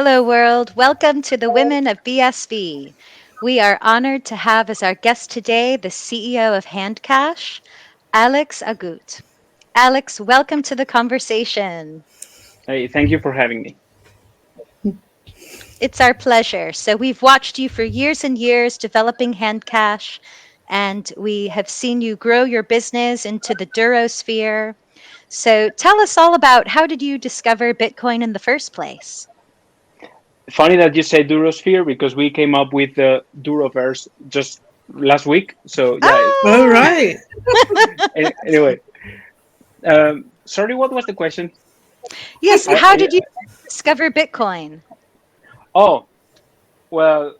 Hello, world. Welcome to the Women of BSV. We are honored to have as our guest today the CEO of Handcash, Alex Agut. Alex, welcome to the conversation. Hey, thank you for having me. It's our pleasure. So, we've watched you for years and years developing Handcash, and we have seen you grow your business into the Duros sphere. So, tell us all about how did you discover Bitcoin in the first place? Funny that you say Durosphere because we came up with the Duroverse just last week. So yeah. All Ah! right. Anyway, sorry, what was the question? Yes, I, how I did you discover Bitcoin? oh well,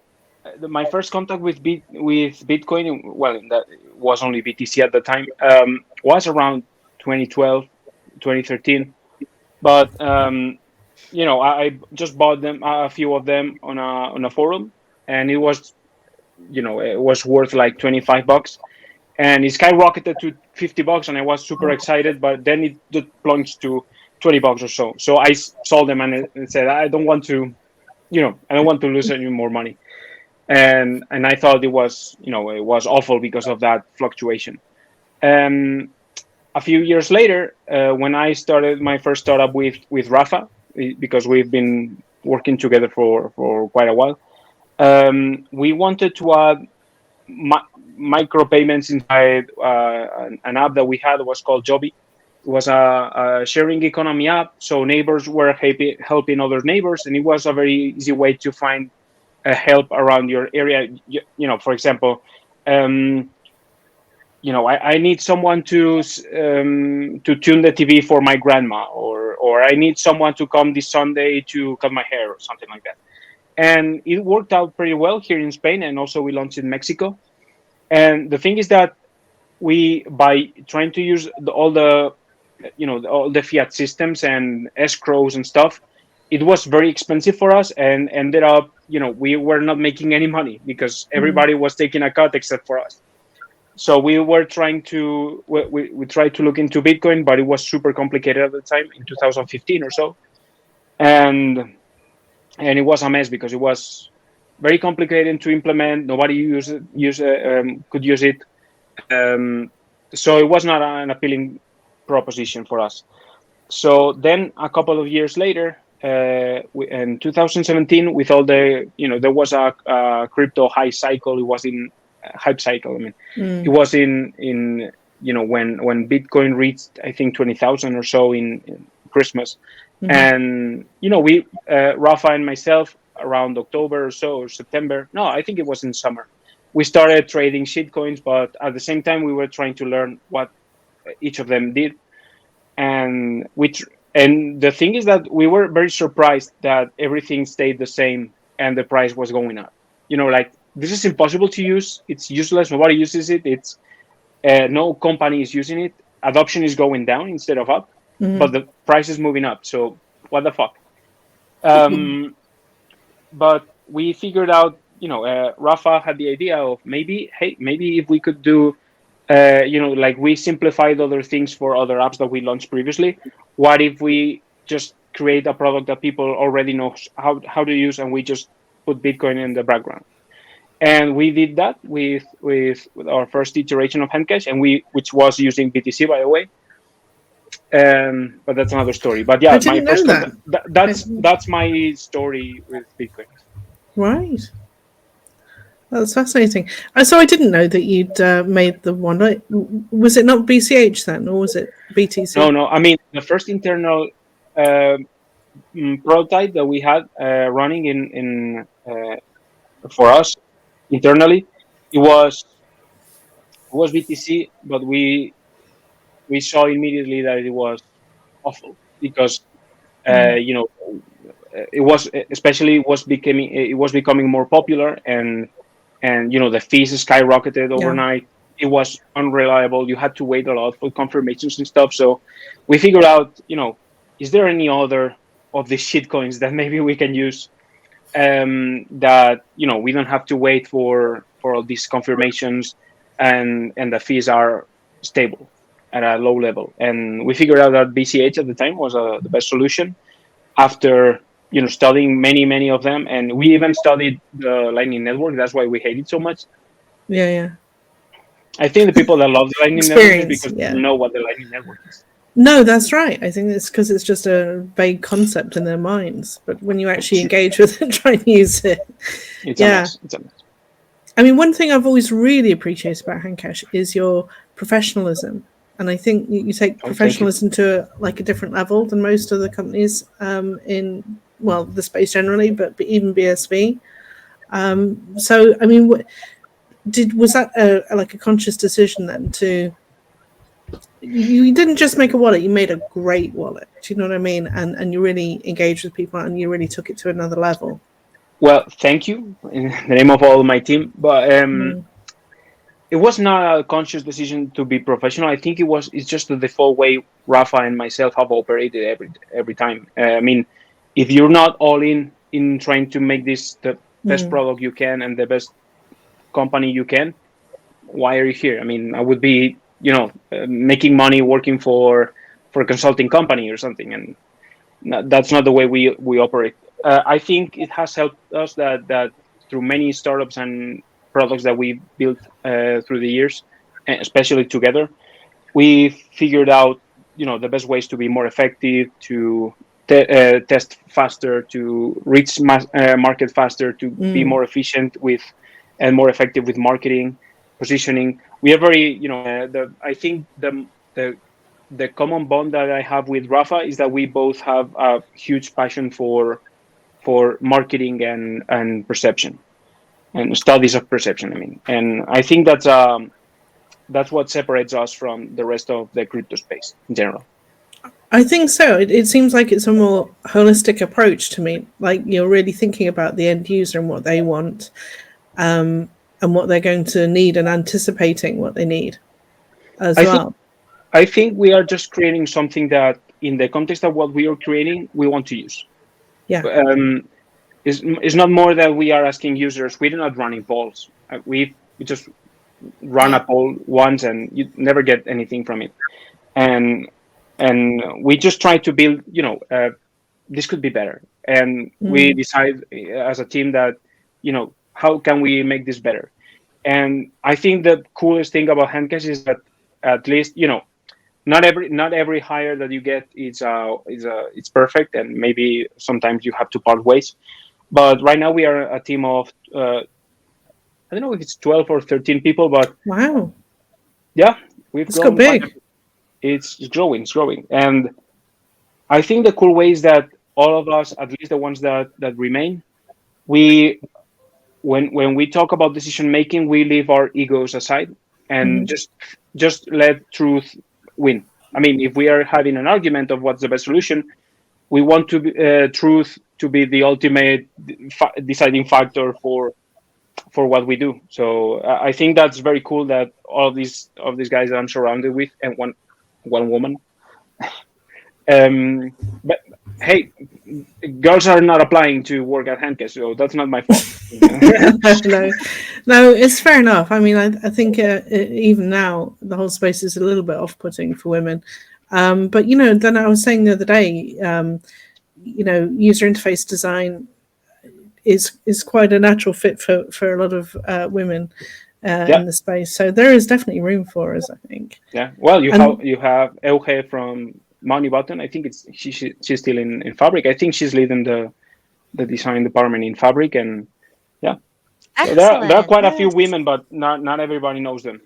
my first contact with Bitcoin, well, that was only BTC at the time, was around 2012, 2013. But I just bought them a few of them on a forum, and it was worth like $25, and it skyrocketed to $50, and I was super excited. But then it just plunged to $20 or so. So I sold them and said, I don't want to, I don't want to lose any more money. And I thought it was awful because of that fluctuation. Um, a few years later, when I started my first startup with Rafa, because we've been working together for quite a while, we wanted to add micro payments inside an app that we had was called Joby. It was a sharing economy app, so neighbors were helping other neighbors, and it was a very easy way to find help around your area. For example, um, I need someone to tune the TV for my grandma, or I need someone to come this Sunday to cut my hair or something like that. And it worked out pretty well here in Spain, and also we launched in Mexico. And the thing is that we, by trying to use all the fiat systems and escrows and stuff, it was very expensive for us, and ended up, we were not making any money because everybody was taking a cut except for us. So we were trying to we tried to look into Bitcoin, but it was super complicated at the time in 2015 or so, and it was a mess because it was very complicated to implement. Nobody could use it. Um, so it was not an appealing proposition for us. So then a couple of years later, in 2017, with all there was a crypto high cycle. It was in hype cycle. I mean, it was in when Bitcoin reached, I think, 20,000 or so in Christmas. And we Rafa and myself, around October or so, or September. No, I think it was in summer. We started trading shitcoins, but at the same time, we were trying to learn what each of them did. And and the thing is that we were very surprised that everything stayed the same and the price was going up. Like, this is impossible to use. It's useless. Nobody uses it. It's no company is using it. Adoption is going down instead of up, but the price is moving up. So what the fuck? Um, but we figured out, Rafa had the idea of, maybe if we could do, like, we simplified other things for other apps that we launched previously. What if we just create a product that people already know how to use, and we just put Bitcoin in the background? And we did that with our first iteration of Handcash, which was using BTC, by the way. But that's another story. But I yeah, my didn't know first that. contact, that's my story with Bitcoin. Right. That's fascinating. So I didn't know that you'd made the one. Right? Was it not BCH then, or was it No, BTC? no. I mean, the first internal prototype that we had running in for us internally, it was BTC, but we saw immediately that it was awful because it was, especially, it was becoming more popular, and the fees skyrocketed Yeah. overnight. It was unreliable. You had to wait a lot for confirmations and stuff. So we figured out, is there any other of these shit coins that maybe we can use, that we don't have to wait for all these confirmations, and the fees are stable at a low level. And we figured out that BCH at the time was the best solution. After studying many of them, and we even studied the Lightning Network. That's why we hate it so much. Yeah, yeah. I think the people that love the Lightning Network is Experience. because they Yeah. don't know what the Lightning Network is. No, that's right. I think it's because it's just a vague concept in their minds. But when you actually engage with it and try and use it, It's a yeah. mess. It's a mess. I mean, one thing I've always really appreciated about Handcash is your professionalism. And I think you take Oh, thank you. professionalism to like a different level than most other companies in, well, the space generally, but even BSV. So, I mean, was that like a conscious decision then to you didn't just make a wallet, you made a great wallet. Do you know what I mean? And you really engaged with people and you really took it to another level. Well, thank you in the name of all my team. But Mm. it was not a conscious decision to be professional. I think it's just the default way Rafa and myself have operated every time. I mean, if you're not all in trying to make this the best Mm. product you can and the best company you can, why are you here? I mean, I would be making money working for a consulting company or something, and that's not the way we operate. I think it has helped us that through many startups and products that we built through the years, especially together, we figured out the best ways to be more effective, to test faster, to reach market faster, to be Mm. more efficient with and more effective with marketing, positioning. We are very, I think the common bond that I have with Rafa is that we both have a huge passion for marketing and perception and studies of perception. I mean, and I think that's what separates us from the rest of the crypto space in general. I think so. It seems like it's a more holistic approach to me. Like you're really thinking about the end user and what they want, and what they're going to need, and anticipating what they need as I think well. I think we are just creating something that, in the context of what we are creating, we want to use. Yeah. Um, it's not more that we are asking users. We do not run polls. We just run a poll once, and you never get anything from it. And and we just try to build. This could be better, and we Mm. decide as a team that how can we make this better. And I think the coolest thing about Handcash is that at least not every hire that you get it's perfect, and maybe sometimes you have to part ways. But right now we are a team of I don't know if it's 12 or 13 people, but Wow. yeah, we've It's got grown quite a big. bit. It's growing, and I think the cool way is that all of us, at least the ones that remain, we when we talk about decision making, we leave our egos aside and Mm. just let truth win. I mean, if we are having an argument of what's the best solution, we want to truth to be the ultimate deciding factor for what we do. So I think that's very cool that all of these guys that I'm surrounded with, and one woman. But hey, girls are not applying to work at Handcase, so that's not my fault. No, no, it's fair enough. I mean, I think even now the whole space is a little bit off-putting for women. But then I was saying the other day, user interface design is quite a natural fit for a lot of women Yeah, in the space. So there is definitely room for us, I think. yeah. Well, you have And you have Euge from Money Button. I think she's still in Fabric. I think she's leading the design department in Fabric, and yeah. So there are Excellent. quite a few Yes. women, but not everybody knows them.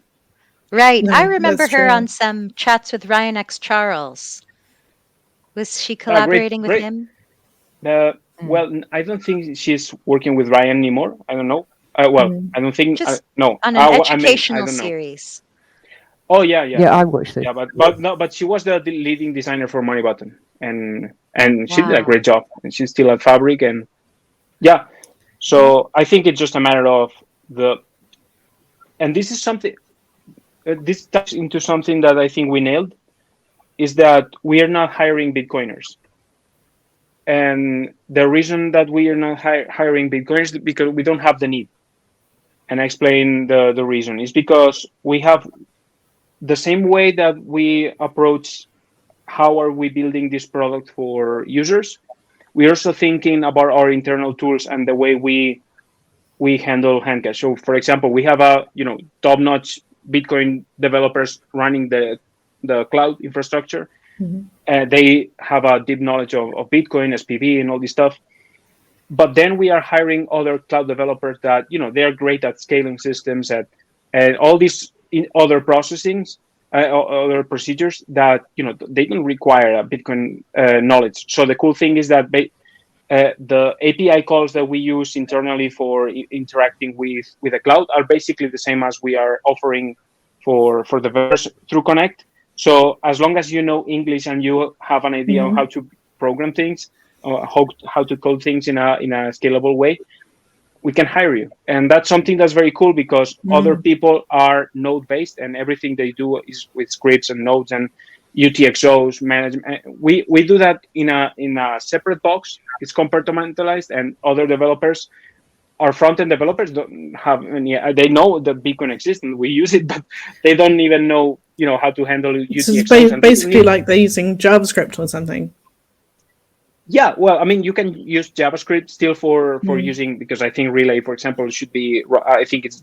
Right. I no, remember that's her true. on some chats with Ryan X. Charles. Was she Great, collaborating with great. him? Mm. Well, I don't think she's working with Ryan anymore. I don't know. Well, Mm. I don't think. Just No. on an I mean, I educational don't know. series. Oh yeah, yeah, Yeah, yeah, I watched it. yeah. But no, but she was the leading designer for Money Button, and she did a Wow. great job. And she's still at Fabric, and yeah. Yeah. So I think it's just a matter of the. And this is something. This touches into something that I think we nailed, is that we are not hiring Bitcoiners. And the reason that we are not hiring Bitcoiners is because we don't have the need. And I explain the reason is because we have the same way that we approach how are we building this product for users. we're also thinking about our internal tools and the way we handle Handcash. So, for example, we have a top-notch Bitcoin developers running the cloud infrastructure. They have a deep knowledge of Bitcoin, SPV, and all this stuff. But then we are hiring other cloud developers that they are great at scaling systems and all these other processings, other procedures that they don't require a Bitcoin knowledge. So the cool thing is that the API calls that we use internally for interacting with the cloud are basically the same as we are offering for developers through Connect. So as long as you know English and you have an idea on how to program things, or how to code things in a scalable way, we can hire you. And that's something that's very cool because other people are node based and everything they do is with scripts and nodes and UTXOs management. We do that in a separate box. It's compartmentalized, and other developers, our front-end developers, don't have any. They know that Bitcoin exists and we use it, but they don't even know how to handle So UTXOs. it's basically like they're using JavaScript or something. Yeah, well, I mean, you can use JavaScript still for using, because I think Relay, for example, should be. I think it's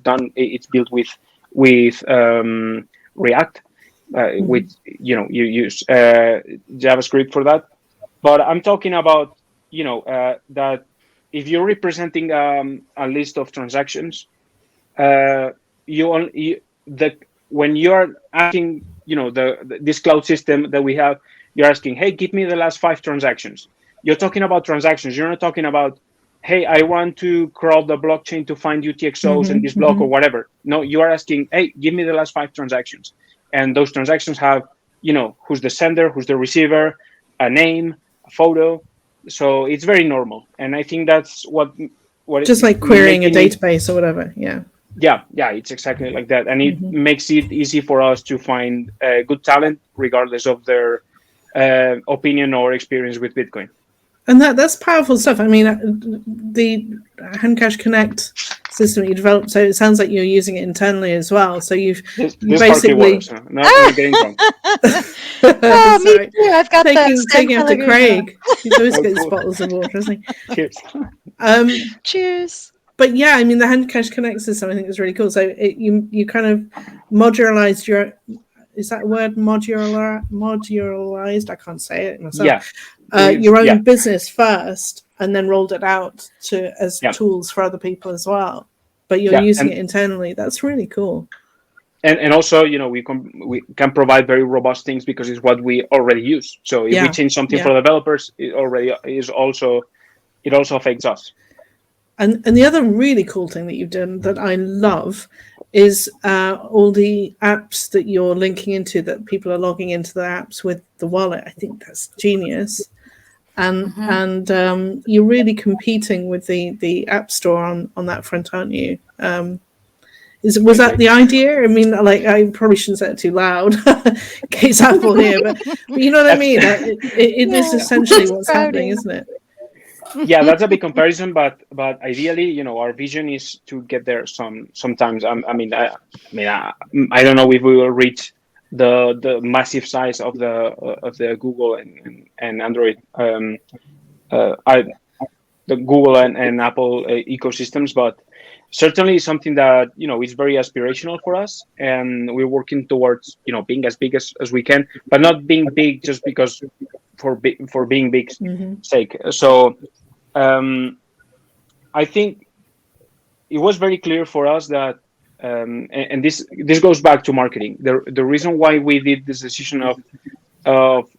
built with React, with you use JavaScript for that. But I'm talking about that if you're representing a list of transactions, when you're asking this cloud system that we have, you're asking, hey, give me the last 5 transactions. You're talking about transactions. You're not talking about, hey, I want to crawl the blockchain to find UTXOs in this block or whatever. No, you are asking, hey, give me the last 5 transactions. And those transactions have, who's the sender, who's the receiver, a name, a photo. So it's very normal. And I think that's what just like querying a database or whatever. Yeah, it's exactly like that. And it makes it easy for us to find good talent, regardless of their opinion or experience with Bitcoin. And that's powerful stuff. I mean, the Handcash Connect system that you developed, so it sounds like you're using it internally as well. So you basically works. Not getting drunk. Oh, me too. I've got taking after Craig. He's always got his bottles of water, hasn't he? Cheers. Cheers. But yeah, I mean, the Handcash Connect system I think is really cool. So you kind of modularized your. Is that word modularized? I can't say it myself. Yeah. Your own business first, and then rolled it out as tools for other people as well. But you're using it internally. That's really cool. And also, we can provide very robust things because it's what we already use. So if we change something for developers, it also affects us. And the other really cool thing that you've done that I love is all the apps that you're linking into, that people are logging into the apps with the wallet. I think that's genius. And you're really competing with the App Store on that front, aren't you? Was that the idea? I mean, like, I probably shouldn't say it too loud, in case Apple here, but you know what I mean? It is essentially what's happening, isn't it? Yeah, that's a big comparison, but ideally, our vision is to get there. Sometimes, I don't know if we will reach the massive size of the Google and Android, the Google and Apple ecosystems, but certainly something that is very aspirational for us, and we're working towards being as big as we can, but not being big just because for being big sake. So I think it was very clear for us that and this goes back to marketing. The reason why we did this decision of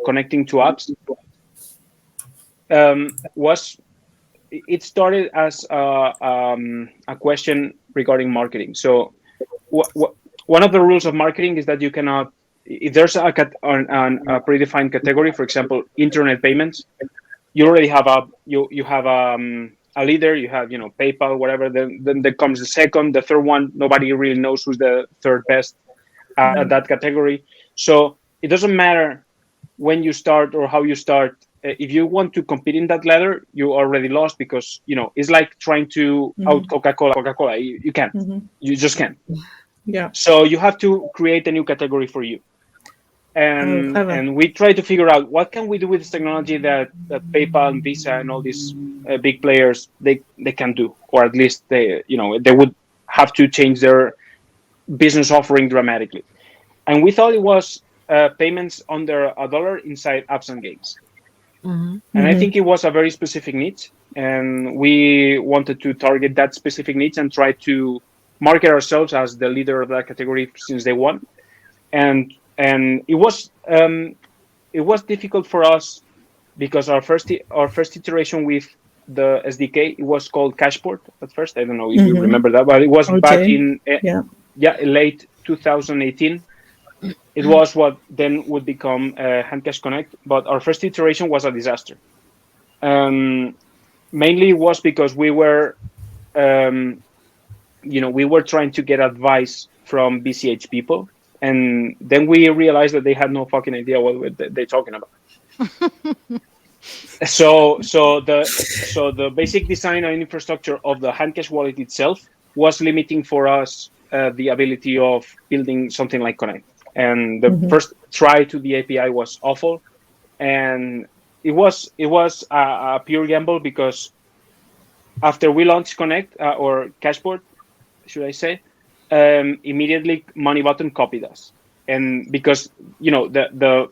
connecting to apps was, it started as a question regarding marketing. So one of the rules of marketing is that you cannot, if there's a predefined category, for example, internet payments, you already have you have a leader, you have PayPal, whatever. Then there comes the second, the third one. Nobody really knows who's the third best at that category. So it doesn't matter when you start or how you start. If you want to compete in that ladder, you already lost, because it's like trying to out Coca-Cola. You can't. You just can't. Yeah. So you have to create a new category for you. Oh, and clever. we tried to figure out what can we do with this technology that PayPal and Visa and all these big players they can do, or at least they would have to change their business offering dramatically. And we thought it was payments under $1 inside apps and games. And I think it was a very specific niche, and we wanted to target that specific niche and try to market ourselves as the leader of that category since day one. And it was difficult for us because our first iteration with the SDK, it was called Cashport at first. I don't know if you remember that, but it was back Okay. in Yeah. late 2018. It was what then would become Handcash Connect, but our first iteration was a disaster. Um, Mainly it was because um, we were trying to get advice from BCH people, and then we realized that they had no fucking idea what they're talking about. So the basic design and infrastructure of the Handcash wallet itself was limiting for us the ability of building something like Connect. And the first try to the API was awful, and it was a pure gamble because after we launched Connect or Cashboard, should I say, immediately Money Button copied us, and because the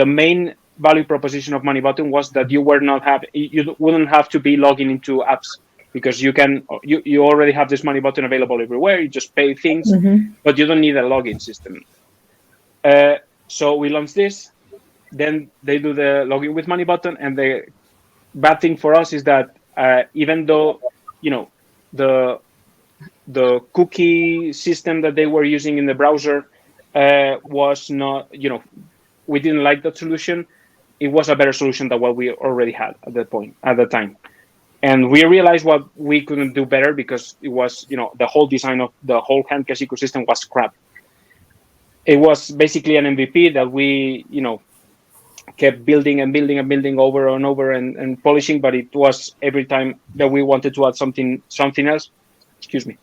main value proposition of Money Button was that you wouldn't have to be logging into apps because you already have this Money Button available everywhere. You just pay things, but you don't need a login system. So we launched this. Then they do the login with Money Button, and the bad thing for us is that even though the cookie system that they were using in the browser was not, we didn't like that solution. It was a better solution than what we already had at the time. And we realized what we couldn't do better because it was, the whole design of the whole Handcash ecosystem was crap. It was basically an MVP that we, kept building and building and building over and over and polishing, but it was every time that we wanted to add something else, excuse me,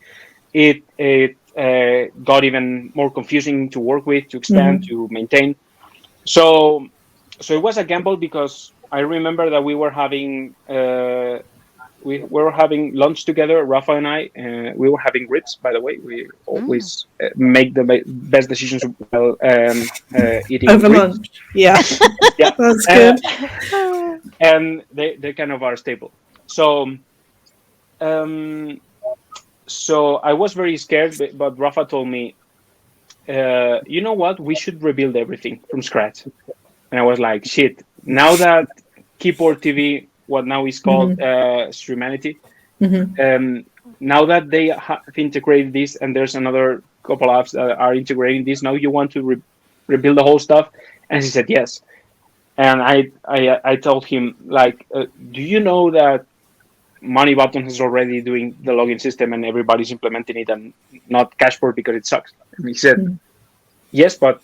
it got even more confusing to work with, to expand, to maintain. So it was a gamble because I remember that we were having lunch together, Rafa and I. We were having ribs, by the way. We always make the best decisions while eating Over ribs. lunch. Yeah. Yeah, That's good. and they kind of are stable. So I was very scared, but Rafa told me, you know what? We should rebuild everything from scratch. And I was like, shit. Now that Keyboard TV, what now is called Streamanity, now that they have integrated this, and there's another couple apps that are integrating this, now you want to rebuild the whole stuff? And he said yes. And I told him, like, do you know that Money Button is already doing the login system and everybody's implementing it, and not Cashboard because it sucks? And he said, yes, but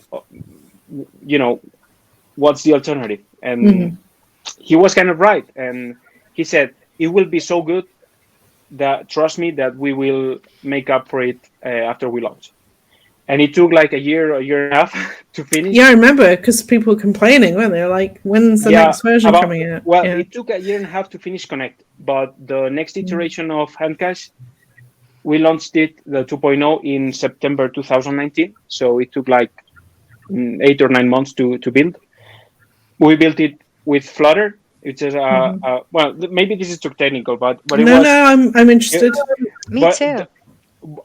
what's the alternative? And he was kind of right. And he said, it will be so good that, trust me, that we will make up for it after we launch. And it took like a year and a half to finish. Yeah, I remember because people were complaining, weren't they? Like, when's the next version coming out? Well, it took a year and a half to finish Connect, but the next iteration of Handcash, we launched it, the 2.0, in September 2019. So it took like 8 or 9 months to build. We built it with Flutter, which is well, maybe this is too technical, but it was. No, I'm interested. Me too.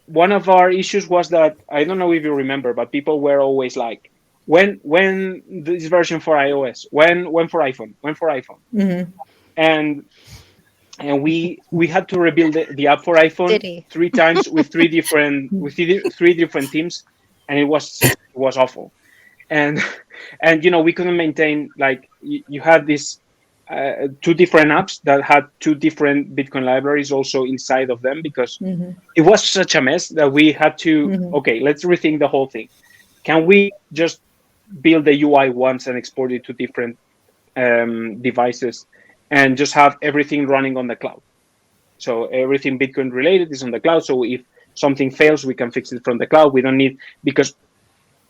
One of our issues was that, I don't know if you remember, but people were always like, when this version for iOS, when for iPhone, and we had to rebuild the app for iPhone Diddy. 3 times with three different teams, and it was awful. And we couldn't maintain, like, you had this 2 different apps that had 2 different Bitcoin libraries also inside of them, because it was such a mess that we had to, okay, let's rethink the whole thing. Can we just build the UI once and export it to different devices and just have everything running on the cloud? So everything Bitcoin related is on the cloud. So if something fails, we can fix it from the cloud. We don't need, because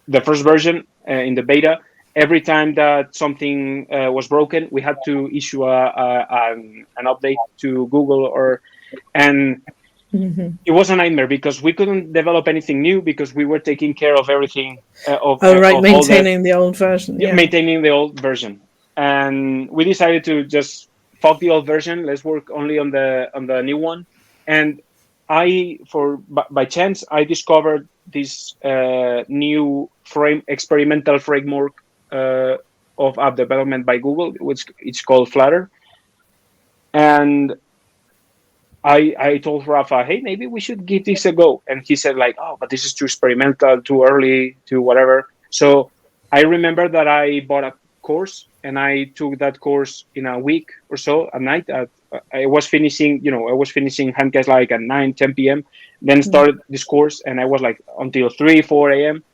the first version in the beta, every time that something was broken, we had to issue an update to Google, and Hmm. it was a nightmare because we couldn't develop anything new because we were taking care of everything Oh, right, of all the maintaining the old version. Yeah. maintaining the old version, and we decided to just fuck the old version. Let's work only on the new one. And by chance, I discovered this new experimental framework uh, of app development by Google, which it's called Flutter. And I told Rafa, hey, maybe we should give this a go. And he said, like, oh, but this is too experimental, too early, too whatever. So I remember that I bought a course and I took that course in a week or so at night. I was finishing, I was finishing Handcash like at 9, 10 p.m. Then started this course and I was like until 3, 4 a.m.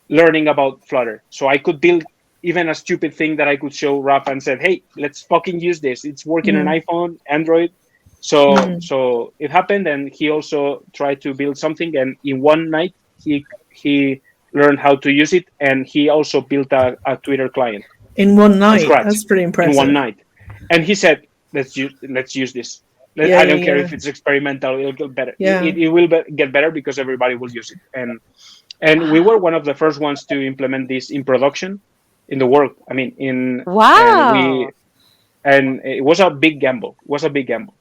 learning about Flutter. So I could build even a stupid thing that I could show Rafa and said, hey, let's fucking use this. It's working on Mm. iPhone, Android. So Mm. so it happened, and he also tried to build something, and in one night he learned how to use it, and he also built a Twitter client In one from night. scratch That's pretty in one impressive. night. And he said, let's use this. Yeah, I yeah, don't care yeah. if it's experimental; it'll get better. Yeah. It will get better because everybody will use it. And we were one of the first ones to implement this in production in the world. I mean, in and we Wow. and it was a big gamble. It was a big gamble.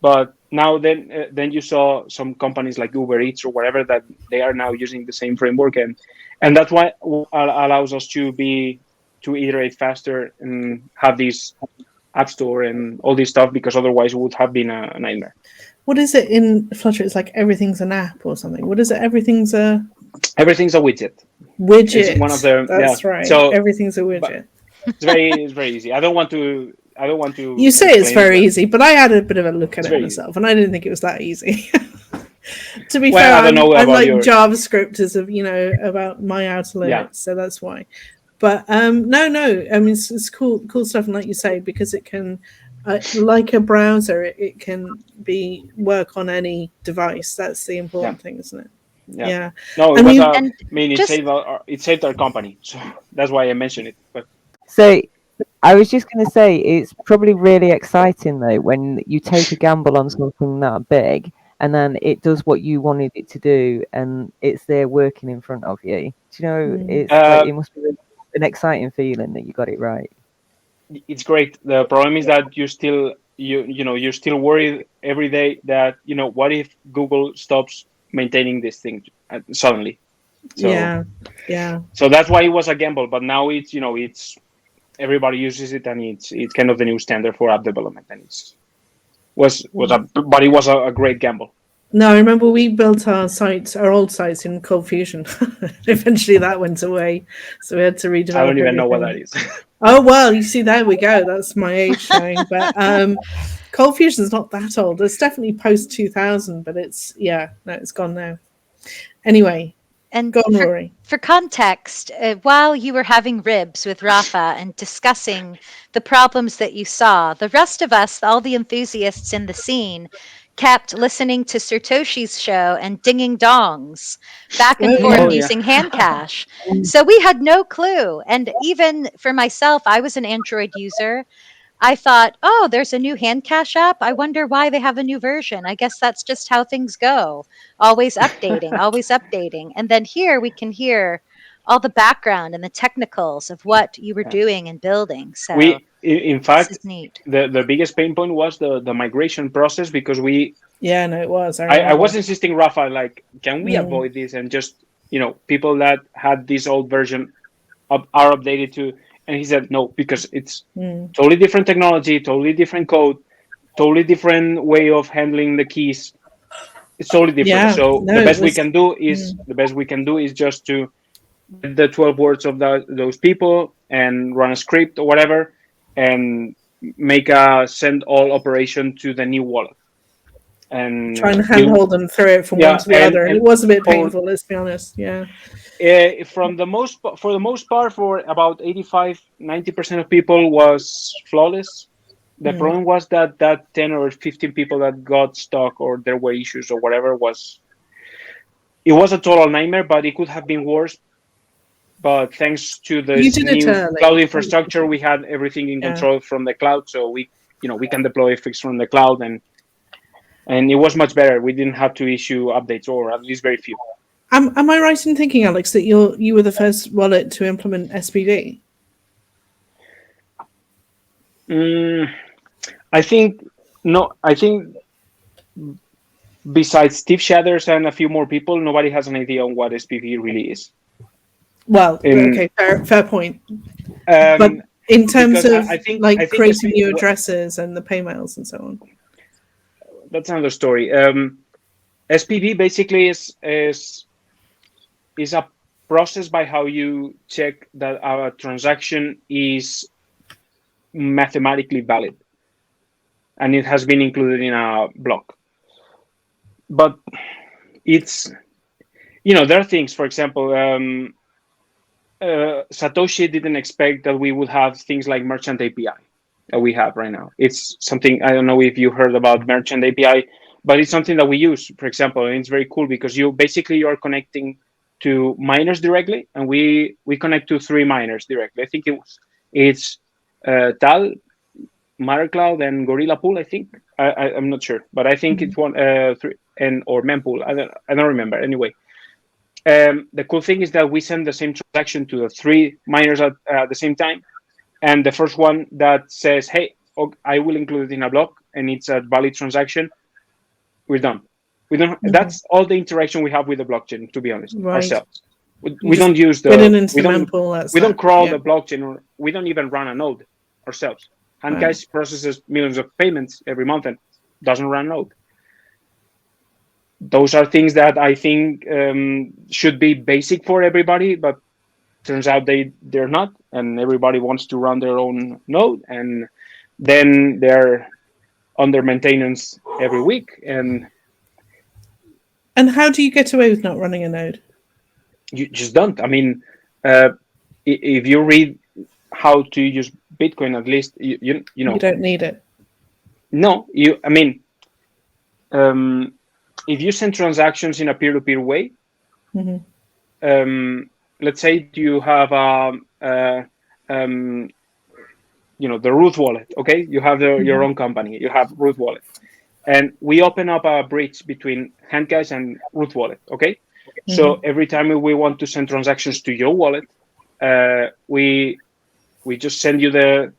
But now then you saw some companies like Uber Eats or whatever that they are now using the same framework, and that's why allows us to iterate faster and have this app store and all this stuff, because otherwise it would have been a nightmare. What is it in Flutter? It's like everything's an app or something. What is it? Everything's a Everything's a widget. It's one of widget. the, yeah. That's right. So Everything's a but widget. it's very easy. I don't want to You say it's explain it, very but easy, but I had a bit of a look at it's it very easy. myself, and I didn't think it was that easy. To be fair, Well, I don't I'm know I'm about like yours. JavaScript is of about my outer Yeah, limits, so that's why. But no. I mean, it's cool stuff, and like you say, because it can, like a browser, it can be work on any device. That's the yeah, important thing, isn't it? yeah. Yeah. No, it I was mean, a. And I mean, just it saved our company, so that's why I mentioned it. But So I was just going to say it's probably really exciting though when you take a gamble on something that big and then it does what you wanted it to do and it's there working in front of you. Do you know? mm, It's like uh, it must be an exciting feeling that you got it right. it's great. The problem is that you're still worried every day that what if Google stops maintaining this thing suddenly. So yeah, yeah. so that's why it was a gamble. But now it's everybody uses it, and it's kind of the new standard for app development, and it was a great gamble. No, I remember we built our old sites in Cold Fusion. Eventually, that went away, so we had to I don't redevelop even know what that everything. is. Oh well, you see, there we go. That's my age showing. But Cold Fusion's not that old. It's definitely post 2000, but no, it's gone now. Anyway, and go on, for Rory. for context, while you were having ribs with Rafa and discussing the problems that you saw, the rest of us, all the enthusiasts in the scene, kept listening to Sirtoshi's show and dinging dongs back and Oh forth yeah, Oh yeah. using Handcash. So we had no clue. And even for myself, I was an Android user. I thought, oh, there's a new Handcash app. I wonder why they have a new version. I guess that's just how things go. Always updating, always updating. And then here we can hear all the background and the technicals of what you were Yeah. doing and building. So In this fact, is neat. the biggest pain point was the migration process, because yeah. No, it was. I I was remember. insisting, Rafa, like, can we Mm, avoid this and just people that had this old version are updated to. And he said no, because it's mm. totally different technology, totally different code, totally different way of handling the keys. It's totally different. Yeah. So No, it was. the best we can do is just to get the 12 words of those people and run a script or whatever, and make a send all operation to the new wallet. And Trying to handhold them through it from one yeah, to the other, and and it was a bit for painful. Let's be honest. Yeah. for the most part, for about 85-90% of people was flawless. The Mm. problem was that 10 or 15 people that got stuck, or there were issues or whatever, it was a total nightmare. But it could have been worse, but thanks to You this did it new early. cloud infrastructure, we had everything in Yeah. control from the cloud. So we can deploy fix from the cloud, and it was much better. We didn't have to issue updates, or at least very few. Am I right in thinking, Alex, that you were the first wallet to implement SPV? I think no. I think besides Steve Shadders and a few more people, nobody has an idea on what SPV really is. Well, In, okay, fair point. But in terms because of I think creating new addresses and the paymails and so on, that's another story. SPV basically is a process by how you check that our transaction is mathematically valid, and it has been included in a block. But it's there are things. For example, Satoshi didn't expect that we would have things like merchant API that we have right now. It's something, I don't know if you heard about merchant API, but it's something that we use, for example, and it's very cool because you are connecting to miners directly, and we connect to 3 miners directly. I think it's Tal, Mattercloud, and Gorilla Pool. I think I'm not sure, but I think it's one 3 or Mempool. I don't remember. Anyway, the cool thing is that we send the same transaction to the 3 miners at the same time, and the first one that says, "Hey, I will include it in a block," and it's a valid transaction, we're done. We don't. That's all the interaction we have with the blockchain. To be honest, ourselves, we don't use the. We don't crawl the blockchain, or we don't even run a node ourselves. Handcash processes millions of payments every month and doesn't run a node. Those are things that I think should be basic for everybody, but turns out they're not, and everybody wants to run their own node, and then they're under maintenance every week. And how do you get away with not running a node? You just don't. I mean, if you read how to use Bitcoin, at least you don't need it. No, I mean, if you send transactions in a peer-to-peer way, let's say you have the Ruth wallet. Okay, you have your own company. You have Ruth wallet, and we open up a bridge between Handcash and Ruth wallet. Okay, so every time we want to send transactions to your wallet, we just send you the.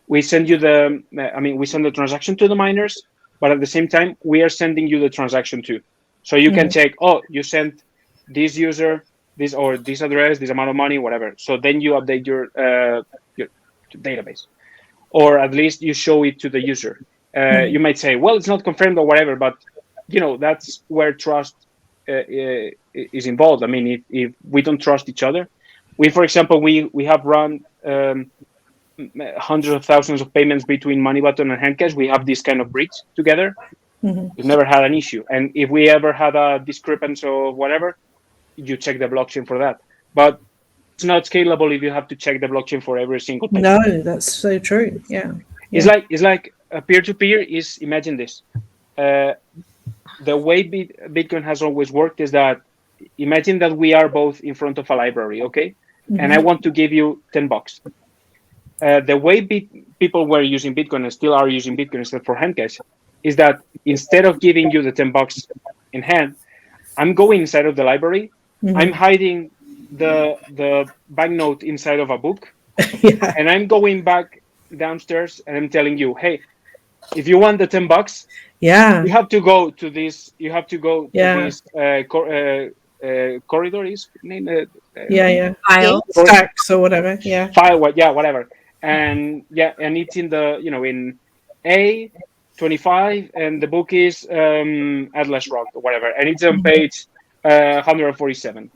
We send the transaction to the miners, but at the same time, we are sending you the transaction too. So you can check, you sent this user, this address, this amount of money, whatever. So then you update your database, or at least you show it to the user. You might say, well, it's not confirmed or whatever, but that's where trust is involved. I mean, if we don't trust each other, for example, we have run hundreds of thousands of payments between MoneyButton and Handcash. We have this kind of bridge together. We've never had an issue. And if we ever had a discrepancy or whatever, you check the blockchain for that. But it's not scalable if you have to check the blockchain for every single payment. No, that's so true. Yeah. It's like a peer-to-peer is, imagine this. The way Bitcoin has always worked is that, imagine that we are both in front of a library, okay? And I want to give you $10. The way people were using Bitcoin and still are using Bitcoin instead for Handcash is that instead of giving you the $10 in hand, I'm going inside of the library. I'm hiding the banknote inside of a book, and I'm going back downstairs and I'm telling you, hey, if you want the $10, you have to go to this. You have to go to this corridor. Is name file stacks or whatever. File whatever. And and it's in the in A25, and the book is Atlas Rock or whatever, and it's on page 147.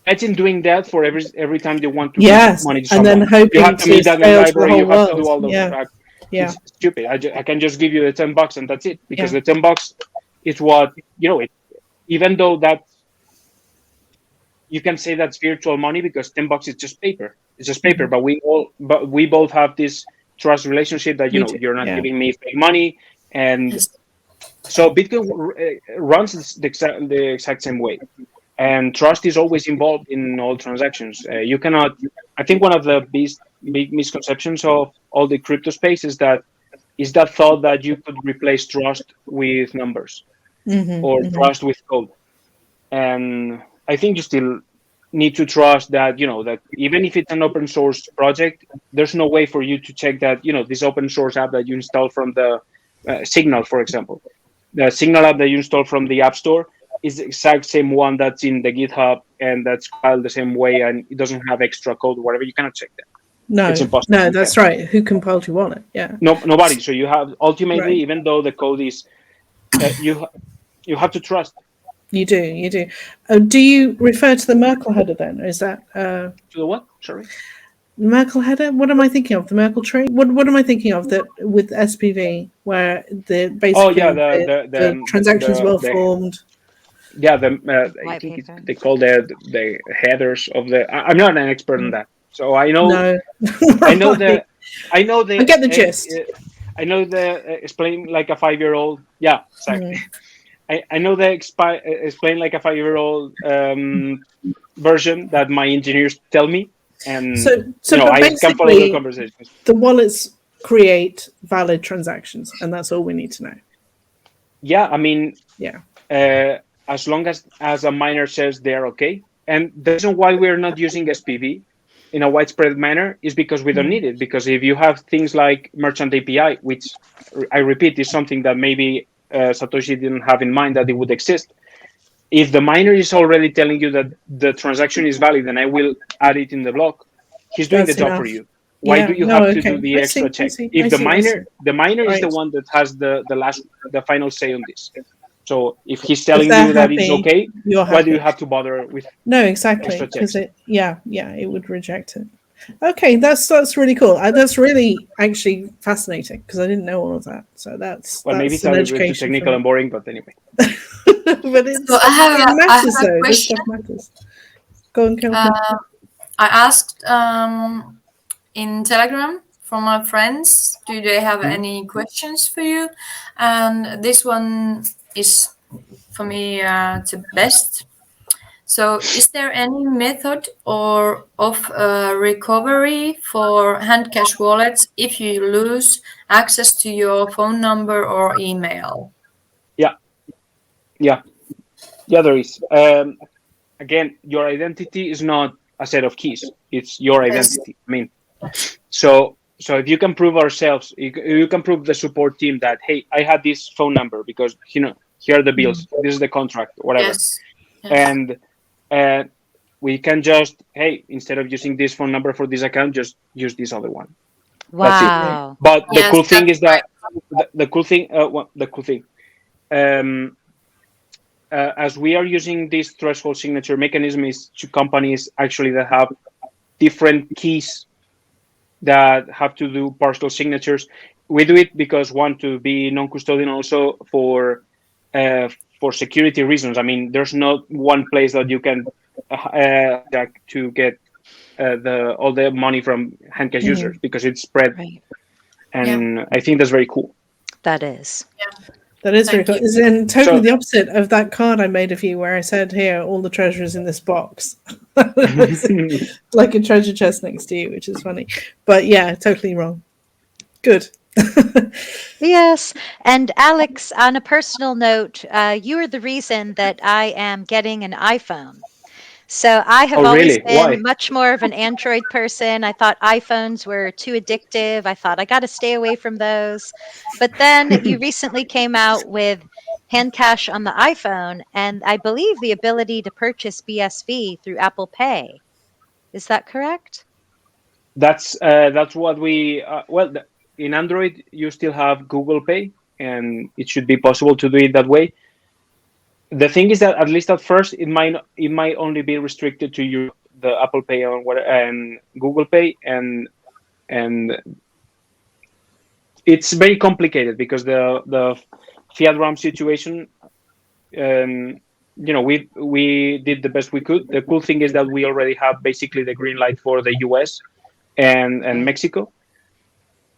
Imagine doing that for every time you want to give money to someone. And then hoping you have to meet that in the library. You have to do all the It's stupid. I can just give you the $10 and that's it, because the $10 is what even though that you can say that's virtual money because $10 is just paper. It's just paper, but we both have this trust relationship that you're not giving me fake money, and so Bitcoin runs the exact same way. and trust is always involved in all transactions. You cannot. I think one of the big misconceptions of all the crypto space is that thought that you could replace trust with numbers or trust with code. And I think you still need to trust that, that even if it's an open source project, there's no way for you to check that, this open source app that you install from the Signal, for example, the Signal app that you install from the App Store is the exact same one that's in the GitHub and that's compiled the same way, and it doesn't have extra code or whatever. You cannot check that. It's No, impossible. no, that's right. Who compiled you on it? Yeah. No, nobody. So you have ultimately, Right. even though the code is, you have to trust. You do. Do you refer to the Merkle header then? Is that To the what? Sorry. Merkle header? What am I thinking of? The Merkle tree? What am I thinking of that with SPV where basically Oh yeah, the transactions well formed? Yeah, I White think paper. they call the headers of the. I'm not an expert on that, so I know. No. I know the. I know the. I get the gist. I know the explain like a 5-year-old. Yeah, exactly. I know the explain like a 5-year-old version that my engineers tell me, and but I can follow the conversations. The wallets create valid transactions, and that's all we need to know. Yeah, I mean, yeah. As long as a miner says they're okay, and the reason why we're not using SPV in a widespread manner is because we don't need it. Because if you have things like merchant API, which I repeat is something that maybe Satoshi didn't have in mind that it would exist. If the miner is already telling you that the transaction is valid and I will add it in the block, he's doing the job for you. Why do you have to do the extra check? If the miner is the one that has the final say on this. So if he's telling you that it's okay, why do you have to bother with? No, exactly, because it would reject it. Okay, that's really cool. That's really actually fascinating because I didn't know all of that. So that's maybe it's a little bit too technical and boring, but anyway. But it matters though. This stuff matters. Go on, Kelvin. I asked in Telegram from my friends, do they have any questions for you? And this one is for me the best. So is there any method or of recovery for Handcash wallets if you lose access to your phone number or email? Yeah, there is. Again, your identity is not a set of keys. It's your identity. I mean, so if you can prove ourselves, you can prove the support team that, hey, I had this phone number because, here are the bills. This is the contract, whatever. Yes. And we can just, hey, instead of using this phone number for this account, just use this other one. Wow. That's it. But the cool thing is that the cool thing, as we are using this threshold signature mechanism is to companies actually that have different keys that have to do partial signatures. We do it because to be non-custodian, also for security reasons. I mean, there's not one place that you can to get all the money from Handcash users because it's spread, and I think that's very cool. That is. Yeah. That is very cool. It's totally the opposite of that card I made of you where I said, here, all the treasure is in this box. Like a treasure chest next to you, which is funny. But yeah, totally wrong. Good. Yes. And Alex, on a personal note, you are the reason that I am getting an iPhone. So I have always been much more of an Android person. I thought iPhones were too addictive. I thought I got to stay away from those. But then you recently came out with Handcash on the iPhone, and I believe the ability to purchase BSV through Apple Pay. Is that correct? That's what we in Android you still have Google Pay, and it should be possible to do it that way. The thing is that at least at first it might only be restricted to the Apple Pay and Google Pay, and it's very complicated because the fiat RAM situation. We did the best we could. The cool thing is that we already have basically the green light for the US and Mexico,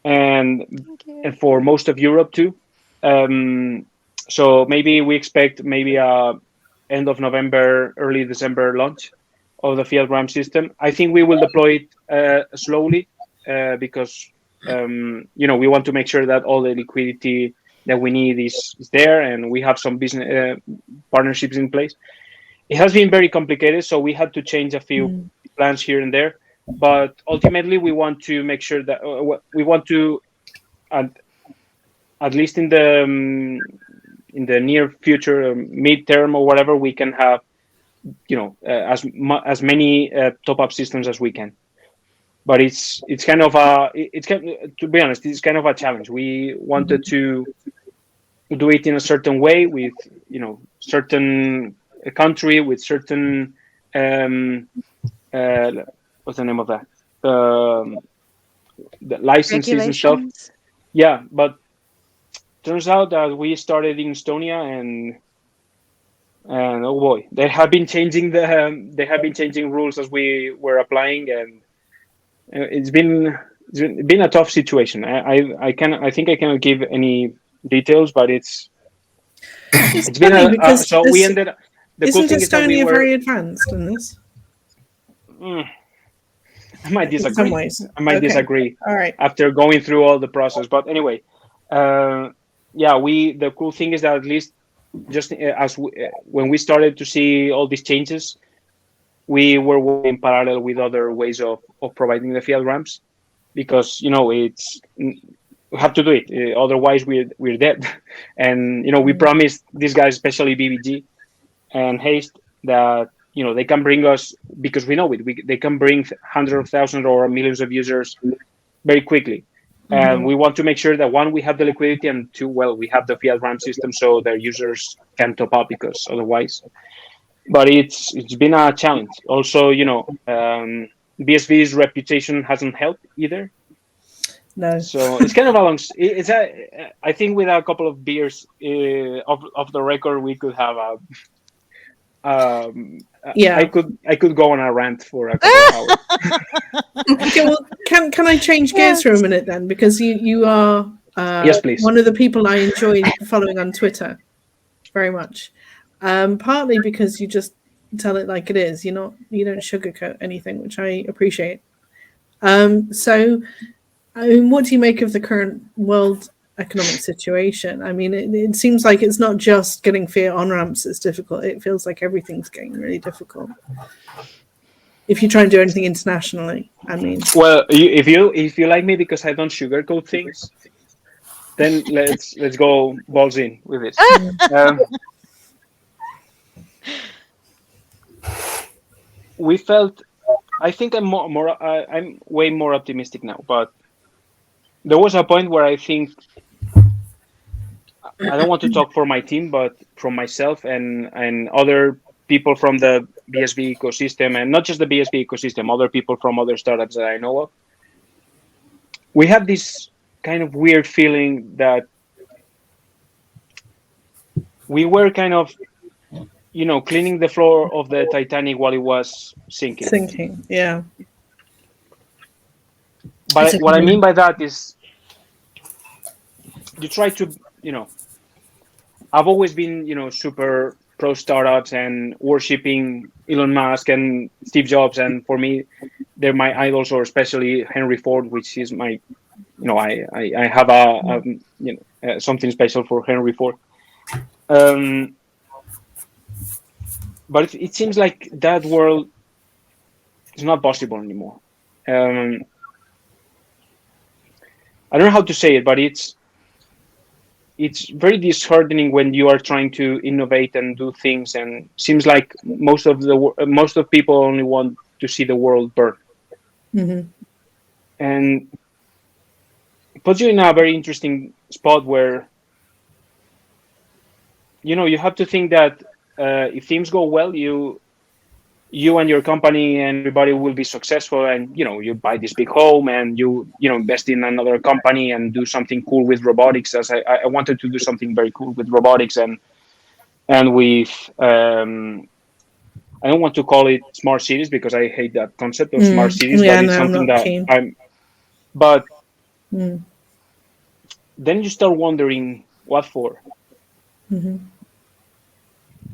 and for most of Europe too. So maybe we expect a end of November, early December launch of the field RAM system. I think we will deploy it slowly because we want to make sure that all the liquidity that we need is there, and we have some business partnerships in place. It has been very complicated, so we had to change a few plans here and there. But ultimately, we want to make sure that we want to, at least in the near future, midterm or whatever, we can have as many top-up systems as we can. But it's kind of to be honest, it's kind of a challenge. We wanted to do it in a certain way with certain country with certain what's the name of that, the licenses and stuff. Yeah, but turns out that we started in Estonia, and oh boy, they have been changing rules as we were applying, and it's been a tough situation. I think I cannot give any details, but it's been because so we ended. The cool isn't thing is that we Estonia were very advanced in this? I might disagree. In some ways. I might disagree. All right. After going through all the process, but anyway, the cool thing is that at least just when we started to see all these changes, we were working in parallel with other ways of providing the field ramps, because it's we have to do it, otherwise we're dead. And we promised these guys, especially BBG and Haste, that they can bring us, because we know it, they can bring hundreds of thousands or millions of users very quickly. And we want to make sure that, one, we have the liquidity, and two, well, we have the fiat RAM system so their users can top up, because otherwise. But it's been a challenge. Also, BSV's reputation hasn't helped either. No. So it's kind of a long. I think with a couple of beers off the record, we could have a. I could go on a rant for a couple of hours. Okay, well, can I change gears for a minute then? Because you are yes, please. One of the people I enjoy following on Twitter very much. Partly because you just tell it like it is. You don't sugarcoat anything, which I appreciate. So, what do you make of the current world economic situation? I mean, it seems like it's not just getting fiat on ramps that's difficult. It feels like everything's getting really difficult if you try and do anything internationally. I mean, well, if you like me because I don't sugarcoat things, then let's go balls in with this. We felt. I think I'm I'm way more optimistic now, but there was a point where I think, I don't want to talk for my team, but from myself and other people from the BSV ecosystem, and not just the BSV ecosystem, other people from other startups that I know of, we have this kind of weird feeling that we were kind of, cleaning the floor of the Titanic while it was sinking. Sinking, yeah. But what I mean by that is, you try to, I've always been, super pro startups and worshipping Elon Musk and Steve Jobs, and for me, they're my idols, or especially Henry Ford, which is my, I have something special for Henry Ford. But it seems like that world is not possible anymore. I don't know how to say it, but it's very disheartening when you are trying to innovate and do things, and seems like most of people only want to see the world burn. Mm-hmm. And it puts you in a very interesting spot where, you have to think that if things go well, you and your company and everybody will be successful, and you buy this big home, and you invest in another company and do something cool with robotics. As I wanted to do something very cool with robotics, and with I don't want to call it smart cities, because I hate that concept of smart cities, but it's something that keen. But then you start wondering, what for? Mm-hmm.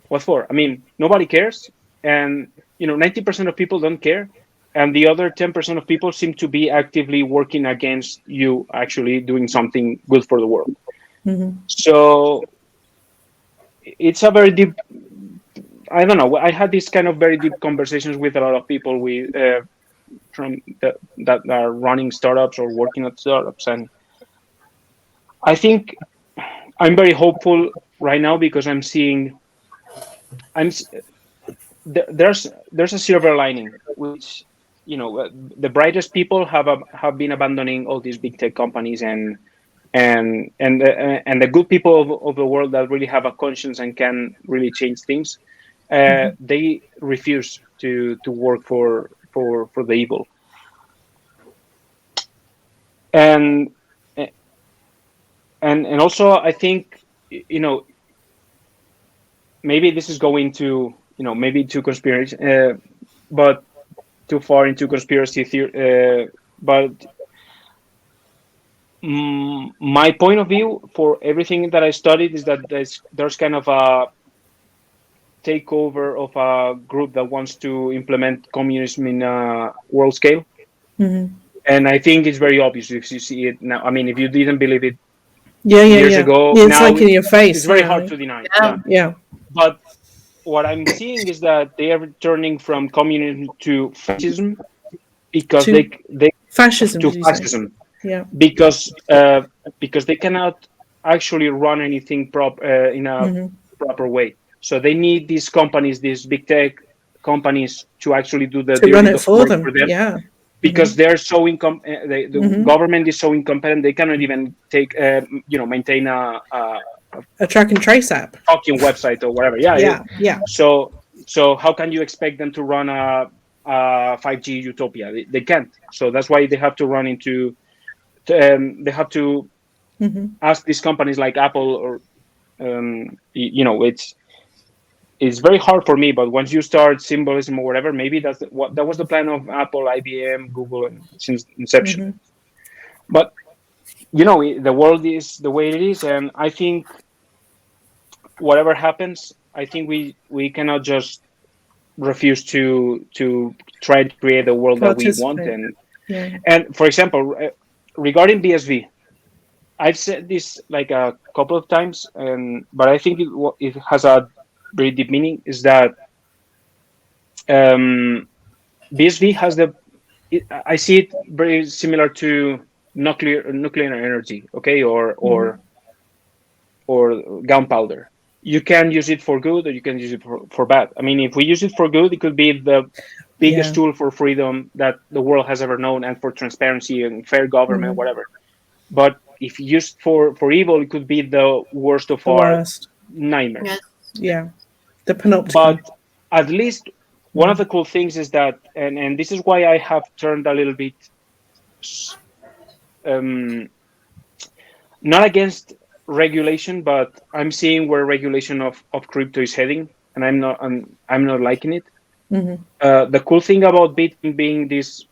What for? I mean, nobody cares, and 90% of people don't care, and the other 10% of people seem to be actively working against you actually doing something good for the world. So it's a very deep. I don't know. I had these kind of very deep conversations with a lot of people from that are running startups or working at startups, and I think I'm very hopeful right now because I'm seeing I'm there's a silver lining, which the brightest people have been abandoning all these big tech companies, and the good people of the world that really have a conscience and can really change things, they refuse to work for the evil. And and also I think maybe this is going to maybe too conspiracy, but too far into conspiracy theory. But my point of view for everything that I studied is that there's kind of a takeover of a group that wants to implement communism in a world scale. And I think it's very obvious if you see it now. I mean, if you didn't believe it years ago, Yeah, it's now like in your face. it's very now. hard to deny. Yeah. But what I'm seeing is that they are turning from communism to fascism because To they fascism. to Did you say? fascism Yeah. because they cannot actually run anything in a proper way. So they need these companies, these big tech companies, to actually do the To run dirty it for work them. for them. Yeah. Because they're so the government is so incompetent, they cannot even maintain A track and trace app. fucking website or whatever. Yeah. Yeah. So how can you expect them to run a 5G utopia? They can't. So that's why they have to run into. They have to ask these companies like Apple or it's very hard for me. But once you start symbolism or whatever, maybe that was the plan of Apple, IBM, Google, and since inception. But the world is the way it is, and I think whatever happens, I think we cannot just refuse to try to create the world that we want. Participate. Yeah. And for example, regarding BSV, I've said this like a couple of times, but I think it has a very deep meaning. Is that BSV has I see it very similar to nuclear energy, okay, or gunpowder. You can use it for good or you can use it for bad. I mean, if we use it for good, it could be the biggest tool for freedom that the world has ever known, and for transparency and fair government, whatever. But if used for evil, it could be the worst of our nightmares. Yes. Yeah. The panopticon. But at least one of the cool things is that, and this is why I have turned a little bit not against regulation, but I'm seeing where regulation of crypto is heading, and I'm not liking it. The cool thing about Bitcoin being this,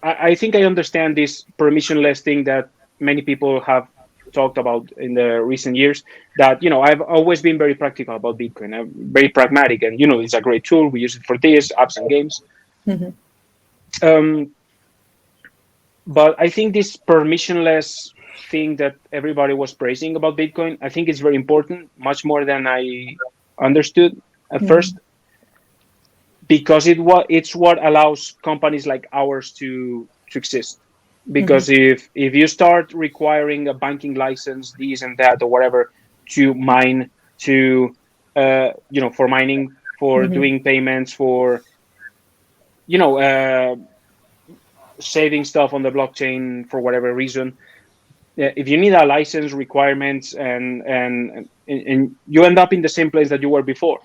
I think I understand this permissionless thing that many people have talked about in the recent years. That I've always been very practical about Bitcoin. I'm very pragmatic, and it's a great tool. We use it for this, apps and games. But I think this permissionless thing that everybody was praising about Bitcoin, I think it's very important, much more than I understood at first, because it's what allows companies like ours to exist. Because if you start requiring a banking license, this and that or whatever, to mine, for mining, for doing payments, for saving stuff on the blockchain for whatever reason, if you need a license requirements, and you end up in the same place that you were before.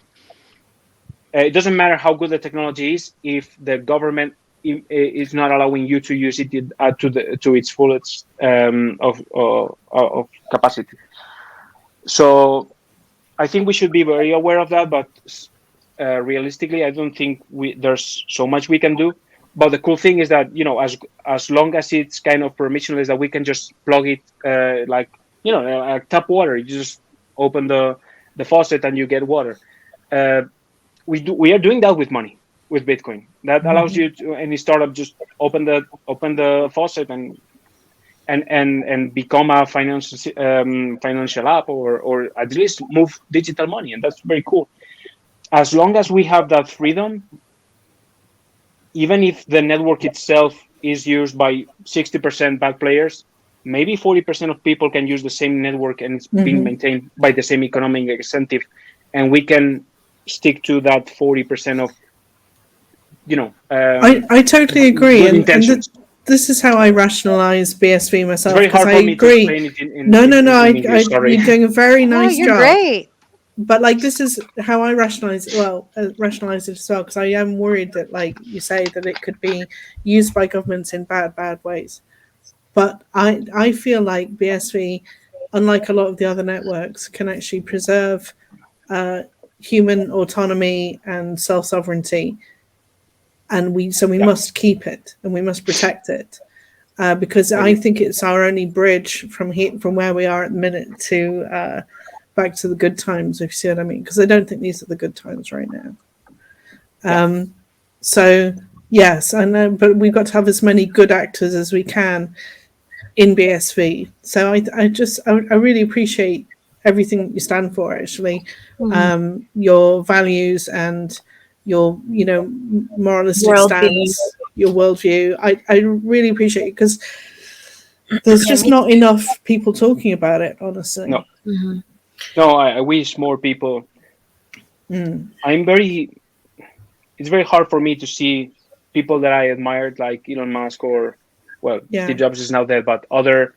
It doesn't matter how good the technology is if the government is not allowing you to use it to its fullest of capacity. So I think we should be very aware of that, but realistically, I don't think there's so much we can do. But the cool thing is that as long as it's kind of permissionless, that we can just plug it like tap water. You just open the faucet and you get water. uh, we are doing that with money, with Bitcoin. That allows you to, any startup, just open the faucet and become a financial app, or at least move digital money, and that's very cool. As long as we have that freedom, even if the network itself is used by 60% bad players, maybe 40% of people can use the same network and it's being maintained by the same economic incentive, and we can stick to that 40% of, I totally agree, good and intentions. this is how I rationalize BSV It's myself, very because hard I for me to agree. explain it No, no, no. in English. Sorry. You're doing a very No, nice you're job. great. But like, this is how I rationalize it. Well, rationalize it as well, because I am worried that, like you say, that it could be used by governments in bad ways. But I feel like BSV, unlike a lot of the other networks, can actually preserve human autonomy and self sovereignty, and we Yeah, must keep it and we must protect it, because I I agree. think it's our only bridge from here, from where we are at the minute, to back to the good times, if you see what I mean. Because I don't think these are the good times right now. Yeah, So yes, I know, but we've got to have as many good actors as we can in BSV. So I really appreciate everything that you stand for. Actually, your values and your moralistic World being. stance, your worldview. I really appreciate it, because there's Yeah, just me not enough people talking about it. no, Honestly, no. I wish more people. I'm very. It's very hard for me to see people that I admired, like Elon Musk, or, well, yeah. Steve Jobs is now dead, but other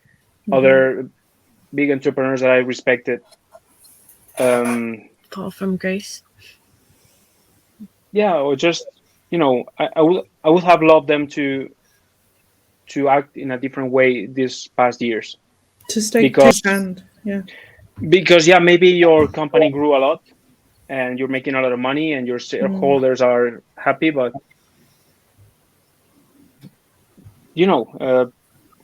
big entrepreneurs that I respected. Um, Fall from grace. yeah, or just, I would have loved them to act in a different way these past years, To take a because stand. Yeah. yeah, maybe your company grew a lot and you're making a lot of money and your shareholders are happy, but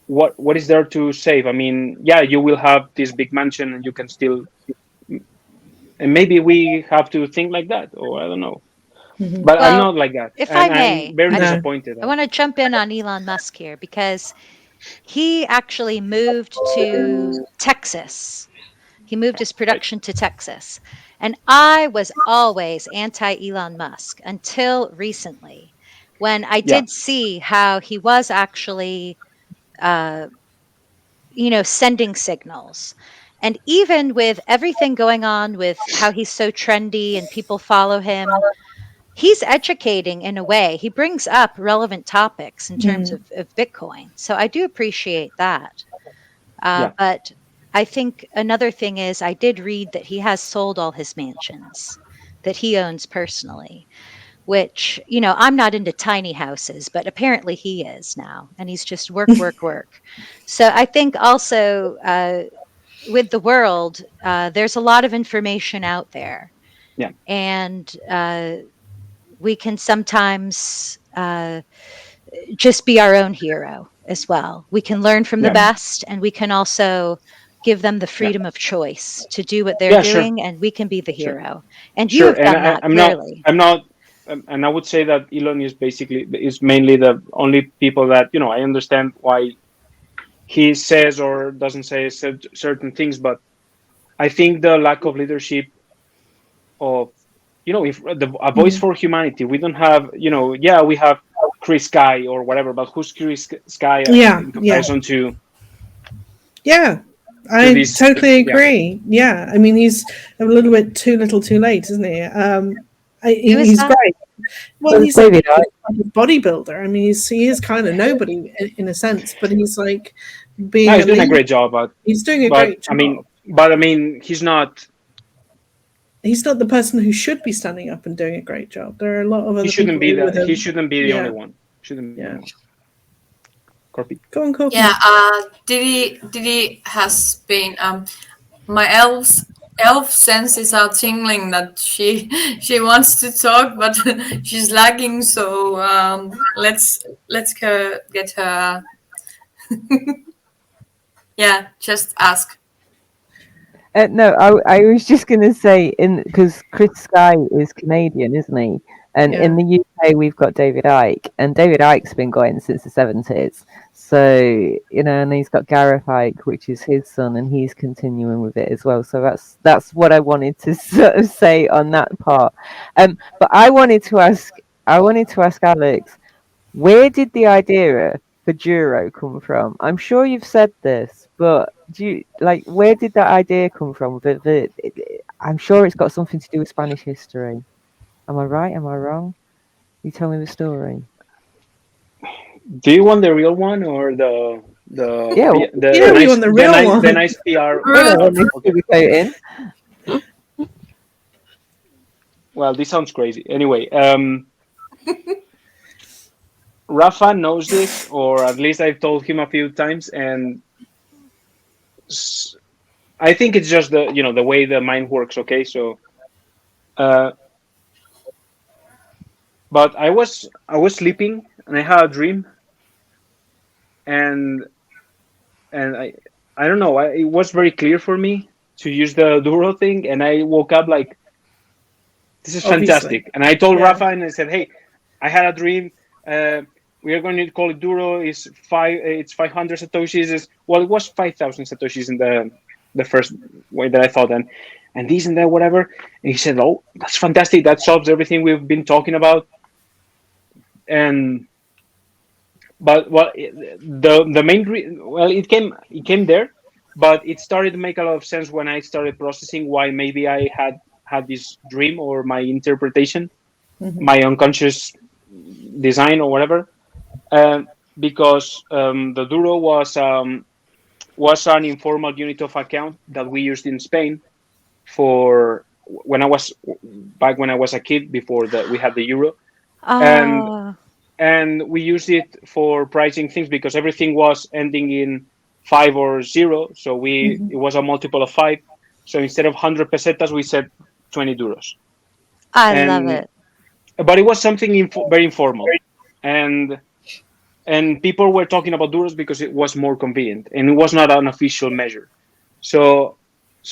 what is there to save? I mean, yeah, you will have this big mansion and you can still, and maybe we have to think like that, or I don't know, but I'm Well, not like that, if I and I'm may, very No. disappointed. I want to jump in on Elon Musk here because he actually moved to Texas. He moved his Right. production to Texas. And I was always anti Elon Musk until recently, when I Yeah, did see how he was actually, uh, sending signals. And even with everything going on with how he's so trendy and people follow him, he's educating in a way. He brings up relevant topics in terms of Bitcoin. So I do appreciate that. yeah, But I think another thing is I did read that he has sold all his mansions that he owns personally, which, I'm not into tiny houses, but apparently he is now. And he's just work, work, work. So I think also with the world, there's a lot of information out there. yeah, And we can sometimes just be our own hero as well. We can learn from the yeah, best, and we can also give them the yeah, freedom of choice to do what they're yeah. Sure, doing, and we can be the sure, hero. And you sure. have And done that I'm not, clearly. and I would say that Elon is mainly the only people that, I understand why he says or doesn't say certain things, but I think the lack of leadership of, if a voice for humanity, we don't have, yeah, we have Chris Sky or whatever, but who's Chris Sky Yeah. in Yeah. comparison Yeah. to I this? totally Yeah, agree. Yeah, I mean, he's a little bit too little, too late, isn't he? Who is He's that? great. Well, So he's like David, a bodybuilder. I mean, he is kind of nobody in a sense, but he's like no, being he's a doing a leader. great job, but He's doing a but great I job. mean, but I mean, he's not. He's not the person who should be standing up and doing a great job. There are a lot of He other shouldn't people be who the. would He have. shouldn't be the only Yeah, one. Shouldn't be the yeah. only one. Korppi. Go on, Yeah, Korppi. Diddy has been my elf senses are tingling that she wants to talk, but she's lagging. So get her. Yeah, just ask. No, I was just going to say, in because Chris Sky is Canadian, isn't he? And in Yeah. the UK, we've got David Icke, and David Icke's been going since the 70s. So, and he's got Gareth Icke, which is his son, and he's continuing with it as well. So that's what I wanted to sort of say on that part. But I wanted to ask Alex, where did the idea for Duro come from? I'm sure you've said this, but where did that idea come from? I'm sure it's got something to do with Spanish history. Am I right? Am I wrong? You tell me the story. Do you want the real one or the Yeah, P- Yeah, the we nice want the real the one. nice PR? we don't want this Okay. sugarcoating. Well, this sounds crazy. Anyway, Rafa knows this, or at least I've told him a few times, and s- I think it's just the way the mind works. Okay, so uh, but I was sleeping and I had a dream, and I don't know, it was very clear for me to use the Duro thing, and I woke up like, this is Obviously. fantastic. And I told Yeah. Rafa and I said, hey, I had a dream. We are going to call it Duro. It's 500 satoshis. Well, it was 5,000 satoshis in the first way that I thought, and this and that, whatever. And he said, oh, that's fantastic. That solves everything we've been talking about. And but well, the main well, it came there, but it started to make a lot of sense when I started processing why maybe I had this dream or my interpretation, my unconscious design or whatever, because the Duro was an informal unit of account that we used in Spain for when I was back when I was a kid before that we had the euro, and Oh, we used it for pricing things because everything was ending in 5 or 0, so it was a multiple of 5. So instead of 100 pesetas, we said 20 duros, I love and it. but it was something very informal, and people were talking about duros because it was more convenient and it was not an official measure. So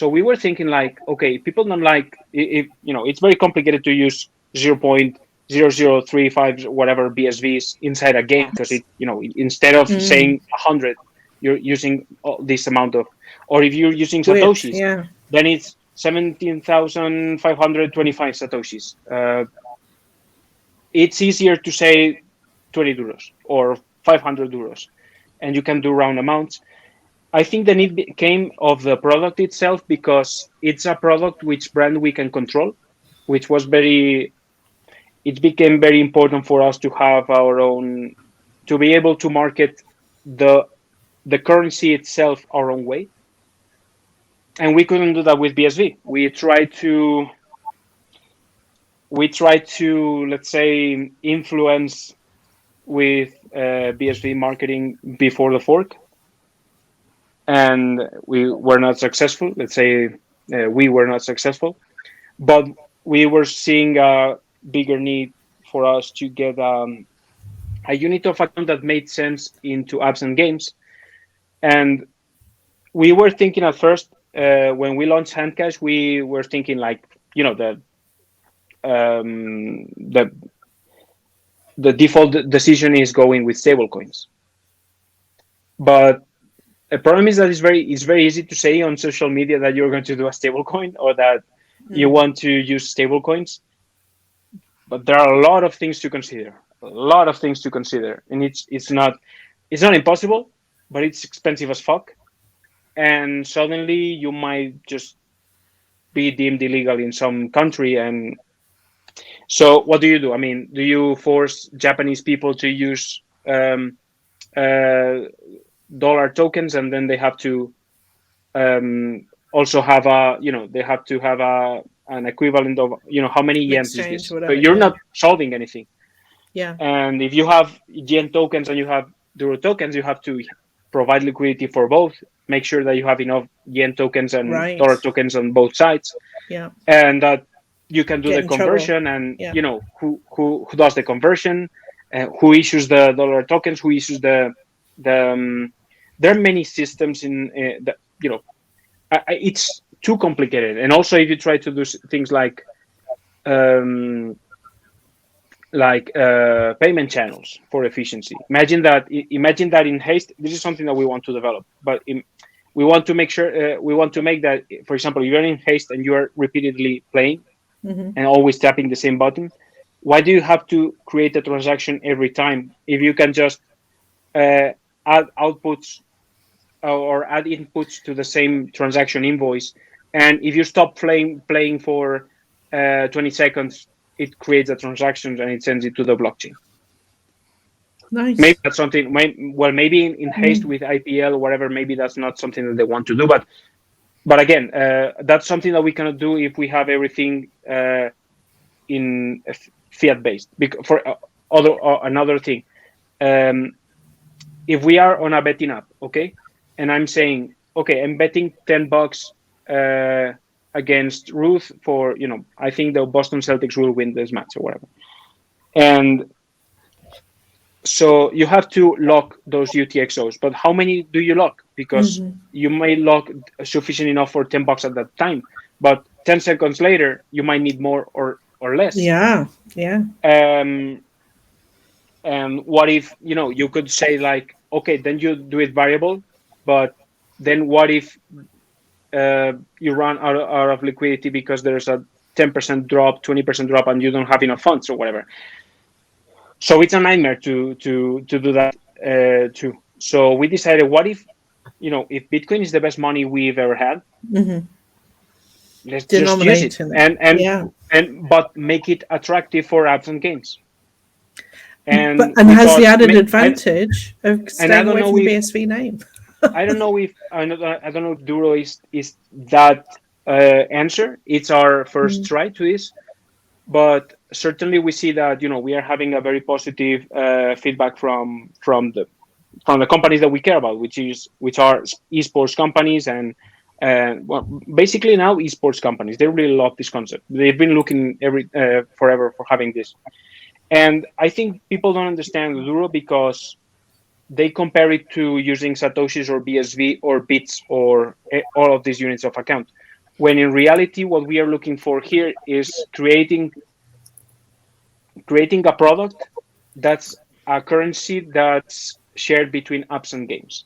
we were thinking like, okay, people don't like if it's very complicated to use 0.0035 whatever BSVs inside a game because instead of saying 100, you're using this amount of, or if you're using Width. satoshis, Yeah. then it's 17,525 satoshis. It's easier to say 20 duros or 500 duros, and you can do round amounts. I think the need came of the product itself because it's a product which brand we can control, which was it became very important for us to have our own, to be able to market the currency itself our own way. And we couldn't do that with BSV. We tried to, let's say, influence with BSV marketing before the fork, and we were not successful. Let's say we were not successful, but we were seeing a bigger need for us to get a unit of account that made sense into apps and games. And we were thinking at first, when we launched Handcash, we were thinking like, the default decision is going with stablecoins. But the problem is that it's very easy to say on social media that you're going to do a stablecoin or that you want to use stablecoins, but there are a lot of things to consider. A lot of things to consider, and it's not impossible, but it's expensive as fuck. And suddenly you might just be deemed illegal in some country. And so, what do you do? I mean, do you force Japanese people to use uh, dollar tokens, and then they have to also have they have to have an equivalent of how many An yens is exchange this, or but whatever. you're Yeah. not solving anything. Yeah. And if you have yen tokens and you have Duro tokens, you have to provide liquidity for both, make sure that you have enough yen tokens and Right. dollar tokens on both sides, Yeah. and that you can do Get the in trouble. conversion. And Yeah. who does the conversion, who issues the dollar tokens, who issues the there are many systems in that. It's too complicated. And also, if you try to do things um, payment channels for efficiency, imagine that in haste, this is something that we want to develop, but we want to make sure we want to make that, for example, if you're in haste and you are repeatedly playing and always tapping the same button, why do you have to create a transaction every time if you can just add outputs or add inputs to the same transaction invoice? And if you stop playing for 20 seconds, it creates a transaction and it sends it to the blockchain. Nice. Maybe that's something, maybe in haste with IPL or whatever, maybe that's not something that they want to do. But again, that's something that we cannot do if we have everything in fiat based. For another thing, if we are on a betting app, okay, and I'm saying, okay, I'm betting $10 against Ruth for, I think the Boston Celtics will win this match or whatever, and so you have to lock those UTXOs, but how many do you lock? Because you may lock sufficient enough for $10 at that time, but 10 seconds later you might need more or less. Yeah. And what if you could say like, okay, then you do it variable, but then what if you run out of liquidity because there's a 10% drop, 20% drop, and you don't have enough funds or whatever? So it's a nightmare to do that too. So we decided, what if Bitcoin is the best money we've ever had, let's just use it but make it attractive for apps and games. And has the added advantage of staying away from the BSV name. I don't know if Duro is that answer. It's our first try to this. But certainly we see that we are having a very positive feedback from the companies that we care about, which are esports companies and basically now esports companies. They really love this concept. They've been looking forever for having this, and I think people don't understand Duro because they compare it to using Satoshis or BSV or bits or all of these units of account. When in reality, what we are looking for here is creating a product that's a currency that's shared between apps and games.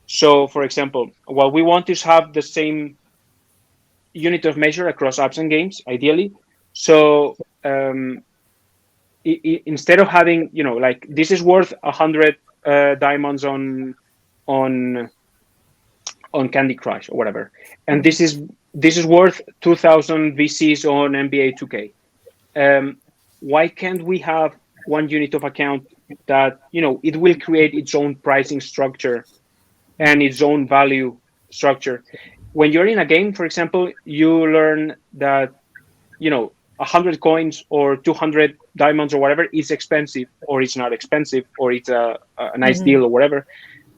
So, for example, what we want is have the same unit of measure across apps and games, ideally. So instead of having, like this is worth 100 diamonds on Candy Crush or whatever, and this is worth 2,000 VCs on NBA 2K. Why can't we have one unit of account that it will create its own pricing structure and its own value structure? When you're in a game, for example, you learn that 100 coins or 200 diamonds or whatever is expensive, or it's not expensive, or it's a nice deal or whatever.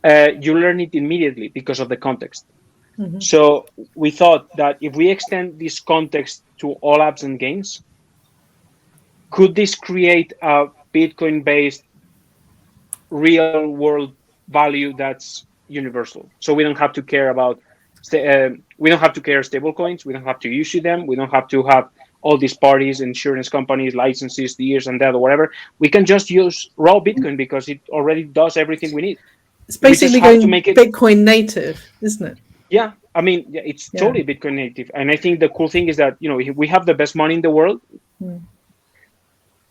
You learn it immediately because of the context. So we thought that if we extend this context to all apps and games, could this create a Bitcoin-based real world value that's universal? So we don't have to care about stable coins. We don't have to issue them. We don't have to have all these parties, insurance companies, licenses, years and that or whatever. We can just use raw Bitcoin because it already does everything we need. It's basically going to make it Bitcoin native, isn't it? Yeah, I mean, it's totally Bitcoin native. And I think the cool thing is that, if we have the best money in the world,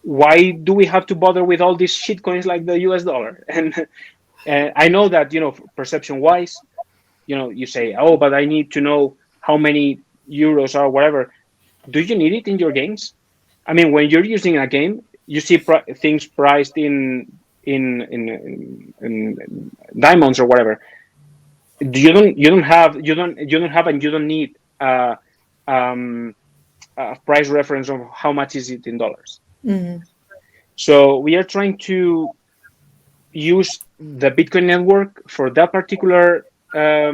why do we have to bother with all these shit coins like the US dollar? And I know that, perception wise, you say, oh, but I need to know how many euros or whatever. Do you need it in your games? I mean, when you're using a game, you see things priced in diamonds or whatever. You don't have and you don't need a price reference of how much is it in dollars. So we are trying to use the Bitcoin network for that particular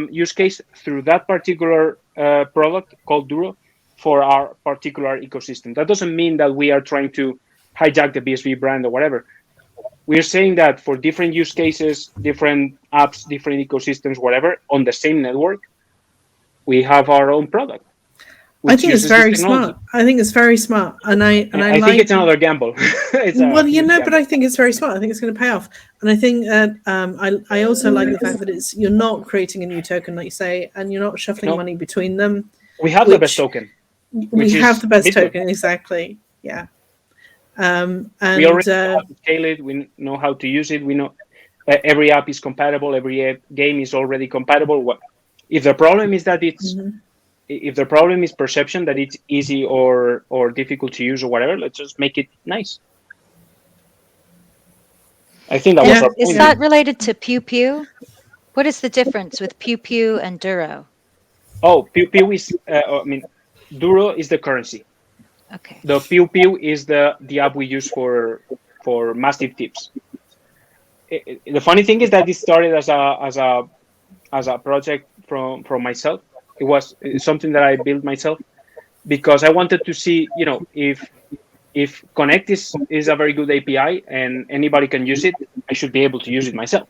use case through that particular product called Duro for our particular ecosystem. That doesn't mean that we are trying to hijack the BSV brand or whatever. We're saying that for different use cases, different apps, different ecosystems, whatever, on the same network, we have our own product, I which think it's uses this very technology. smart. I think it's very smart, and I I think like. it's another gamble. It's a Well, huge but gamble. I think it's very smart. I think it's going to pay off, and I think that I also like the fact that you're not creating a new token, like you say, and you're not shuffling No, money between them. we have the best token, We which have is the best Bitcoin. token, exactly. Yeah, and We already know how to scale it. We know how to use it. We know every app is compatible. Every game is already compatible. If the problem is that it's if the problem is perception that it's easy or difficult to use or whatever, let's just make it nice. I think that was our Is point. that related to Pew Pew? What is the difference with Pew Pew and Duro? Oh, Pew Pew is. I mean, Duro is the currency. Okay. The Pew Pew is the app we use for massive tips. The funny thing is that it started as a project from myself. It was something that I built myself because I wanted to see, if Connect is a very good API and anybody can use it, I should be able to use it myself.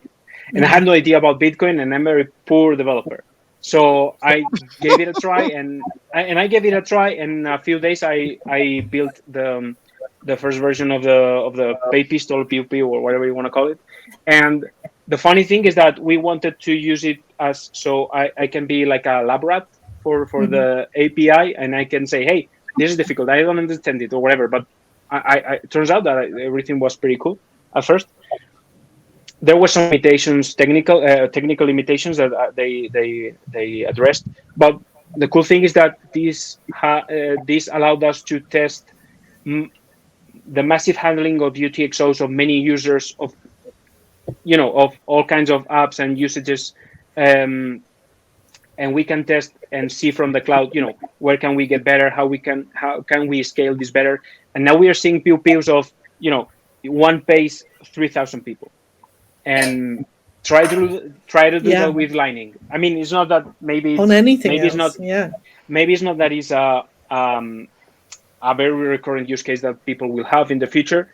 And I had no idea about Bitcoin, and I'm a very poor developer. So I gave it a try, and I gave it a try. And in a few days, I built the first version of the Pay Pistol PUP or whatever you want to call it. And the funny thing is that we wanted to use it as so I can be like a lab rat for the API, and I can say, hey, this is difficult. I don't understand it or whatever. But it turns out that everything was pretty cool at first. There were some limitations, technical limitations that they addressed. But the cool thing is that this allowed us to test the massive handling of UTXOs of many users of all kinds of apps and usages. And we can test and see from the cloud, where can we get better, how can we scale this better. And now we are seeing pews of, one pays 3,000 people, and try to do that with Lightning. I mean, it's not that maybe on anything maybe else. it's not maybe it's not that it's a very recurrent use case that people will have in the future,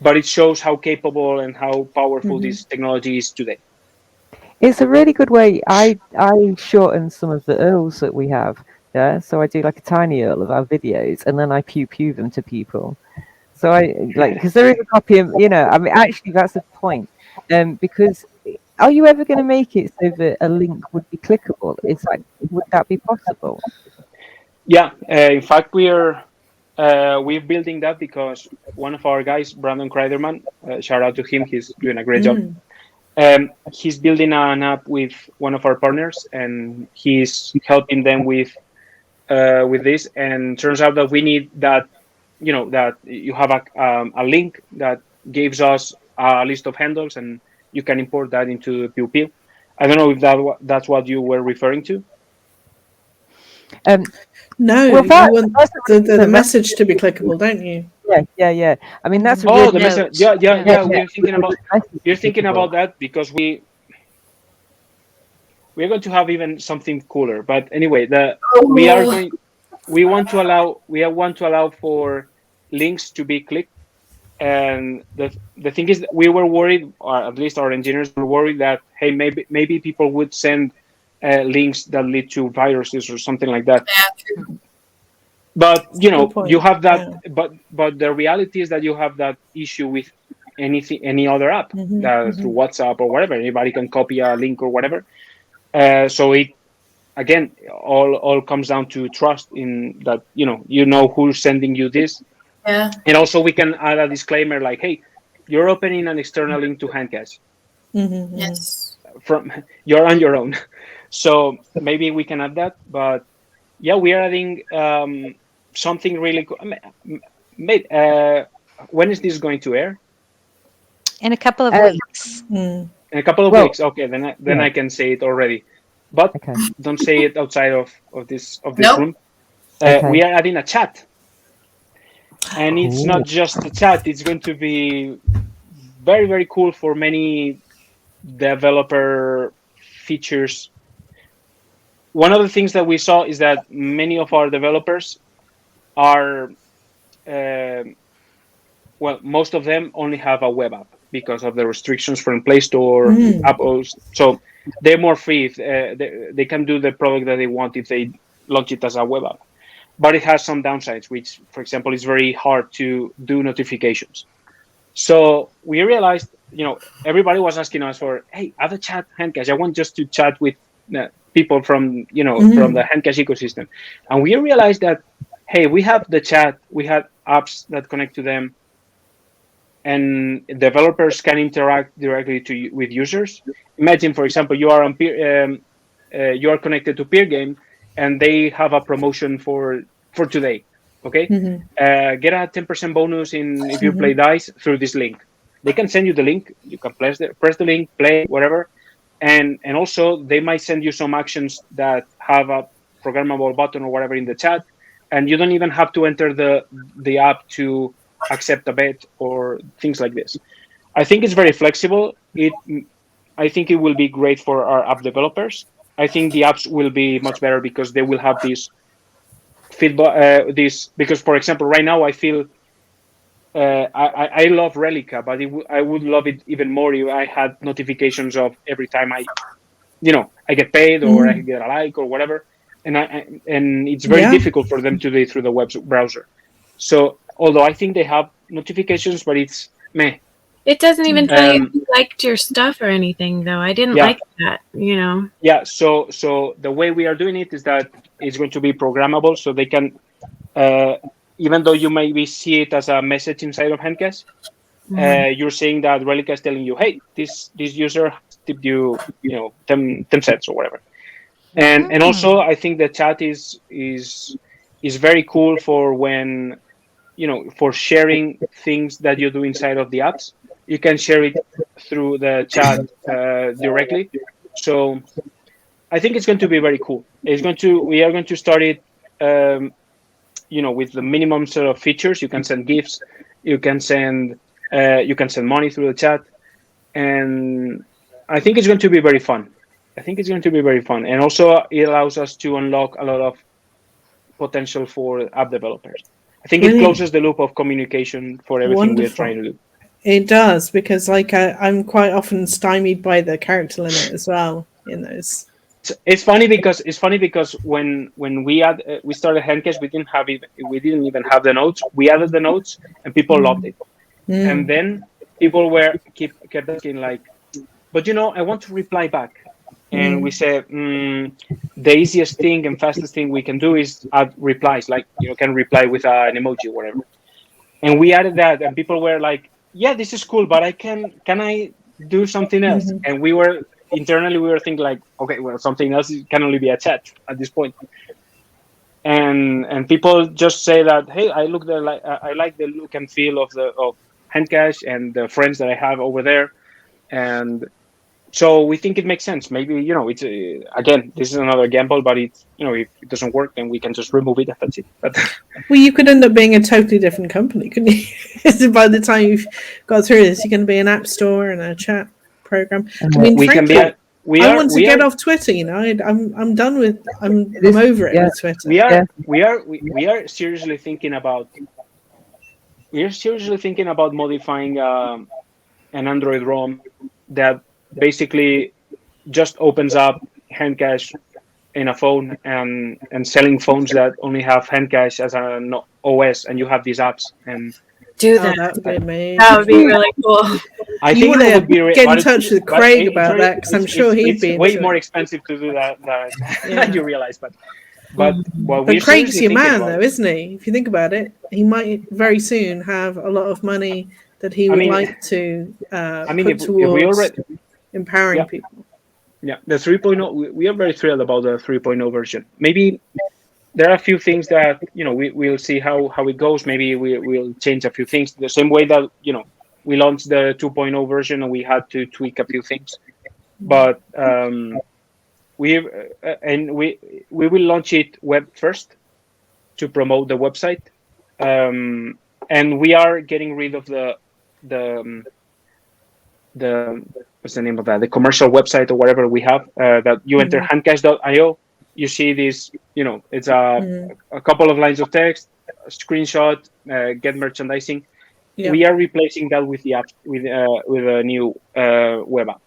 but it shows how capable and how powerful this technology is today. It's a really good way. I shorten some of the URLs that we have. Yeah, so I do like a tiny URL of our videos, and then I pew them to people. So I like, because there is a copy of, I mean, actually that's the point. Because are you ever going to make it so that a link would be clickable? Would that be possible? Yeah, in fact, we're building that because one of our guys, Brandon Kreiderman, shout out to him, he's doing a great job. He's building an app with one of our partners, and he's helping them with this. And turns out that we need that, that you have a link that gives us a list of handles, and you can import that into Pew Pew. I don't know if that's what you were referring to. No, well, you want the message to be clickable, don't you? Yeah. I mean, that's the message. Yeah. You're thinking about that because we're going to have even something cooler. But anyway, we want to allow for links to be clicked. And the thing is, we were worried, or at least our engineers were worried, that hey, maybe people would send links that lead to viruses or something like that. Yeah, true. But you have that. But the reality is that you have that issue with any other app that through WhatsApp or whatever. Anybody can copy a link or whatever. So it again all comes down to trust in that. You know who's sending you this. Yeah. And also we can add a disclaimer like, hey, you're opening an external link to Handcash. Yes. You're on your own. So maybe we can add that. But yeah, we are adding something really cool. When is this going to air? In a couple of weeks. In a couple of weeks. Okay, then I can say it already. But don't say it outside of this room. We are adding a chat. And it's not just a chat. It's going to be very, very cool for many developer features. One of the things that we saw is that many of our developers are, most of them only have a web app. because of the restrictions from Play Store, Apple's. So they're more free. If, they can do the product that they want if they launch it as a web app. But it has some downsides, which, for example, is very hard to do notifications. So we realized, everybody was asking us for, hey, add a chat Handcash. I want just to chat with people from, from the Handcash ecosystem. And we realized that, hey, we have the chat, we have apps that connect to them, and developers can interact directly with users. Imagine, for example, you are on you are connected to Peer Game, and they have a promotion for today. Okay, get a 10% bonus if you play dice through this link. They can send you the link. You can press the link, play whatever, and also they might send you some actions that have a programmable button or whatever in the chat, and you don't even have to enter the app to accept a bet or things like this. I think it's very flexible. I think it will be great for our app developers. I think the apps will be much better because they will have this feedback. Because, for example, right now I feel I love Relica, but I would love it even more if I had notifications of every time I get paid or I get a like or whatever. And it's very difficult for them to do it through the web browser. So although I think they have notifications, but it's meh. It doesn't even tell you if you liked your stuff or anything, though. I didn't like that, Yeah, so the way we are doing it is that it's going to be programmable, so they can, even though you maybe see it as a message inside of Handcash, you're saying that Relica is telling you, hey, this user has tipped you, 10 cents or whatever. And also, I think the chat is very cool for when, for sharing things that you do inside of the apps. You can share it through the chat directly. So I think it's going to be very cool. We are going to start it, with the minimum sort of features. You can send gifts, you can send money through the chat, and I think it's going to be very fun. And also it allows us to unlock a lot of potential for app developers. I think it closes the loop of communication for everything we're trying to do. It does, because I'm quite often stymied by the character limit as well in those. It's funny because when we started Handcash, we didn't even have the notes. We added the notes and people loved it. And then people kept asking like, but I want to reply back. And we said the easiest thing and fastest thing we can do is add replies, like can reply with an emoji or whatever. And we added that, and people were like, yeah, this is cool, but can I do something else? And we were thinking like, okay, well, something else can only be a chat at this point. And people just say that, hey, I like the look and feel of Handcash and the friends that I have over there, and so we think it makes sense. Maybe it's again, this is another gamble, but it's if it doesn't work, then we can just remove it. That's it. But well, you could end up being a totally different company, couldn't you? So by the time you've got through this, you're going to be an app store and a chat program. I mean, frankly, I want to get off Twitter. I'm done with. I'm over it with Twitter. We are seriously thinking about. Modifying an Android ROM that basically just opens up Handcash in a phone and selling phones that only have Handcash as an OS, and you have these apps. And do that. That would be amazing. That would be really cool. I think it would be get in touch with Craig about that, because I'm sure he'd be way more expensive to do that than you realize. But Craig's your man, though, isn't he? If you think about it, he might very soon have a lot of money that he would like to put towards empowering people. Yeah, the 3.0, we are very thrilled about the 3.0 version. Maybe there are a few things that, we'll see how it goes. Maybe we'll change a few things the same way that, we launched the 2.0 version and we had to tweak a few things. But we will launch it web first to promote the website. And we are getting rid of the what's the name of that? The commercial website or whatever we have, that you enter handcash.io, you see this, it's a couple of lines of text, a screenshot, get merchandising. Yeah. we are replacing that with the app with a new web app.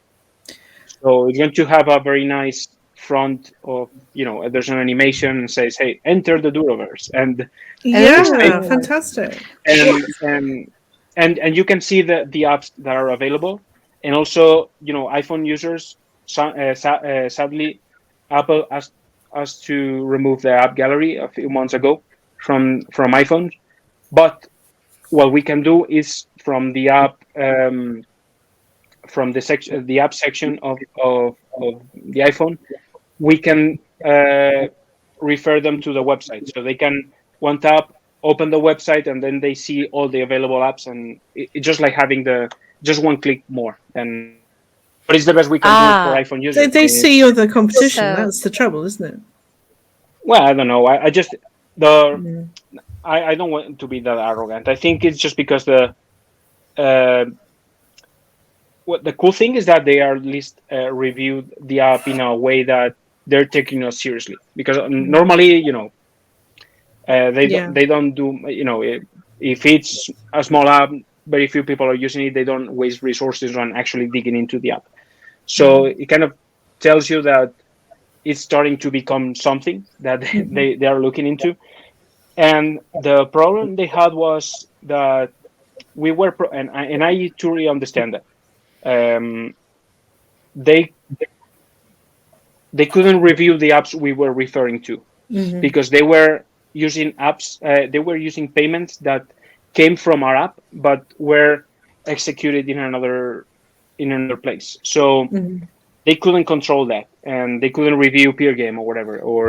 So it's going to have a very nice front of, there's an animation and says, "Hey, enter the Duroverse," and there's Yeah, Oh, fantastic. and and you can see the apps that are available, and also, iPhone users. Sadly, Apple asked us to remove the app gallery a few months ago from iPhones, but what we can do is from the app from the app section of the iPhone, we can refer them to the website, so they can one tap open the website and then they see all the available apps, and it's just like having the just one click more. And but it's the best we can do for ah, iPhone They, users. I they mean, see it's, you're the competition. so That's the trouble, isn't it? well, I don't know. I just the Mm. I don't want to be that arrogant. I think it's just because the uh, what the cool thing is that they are at least reviewed the app in a way that they're taking us seriously, because normally, Yeah. they don't do, if it's a small app, very few people are using it, they don't waste resources on actually digging into the app. So it kind of tells you that it's starting to become something that Mhm. they are looking into. And the problem they had was that and I truly understand that, um, they they couldn't review the apps we were referring to, Mhm. because they were using they were using payments that came from our app but were executed in another place. So Mhm. they couldn't control that, and they couldn't review peer game or whatever. Or,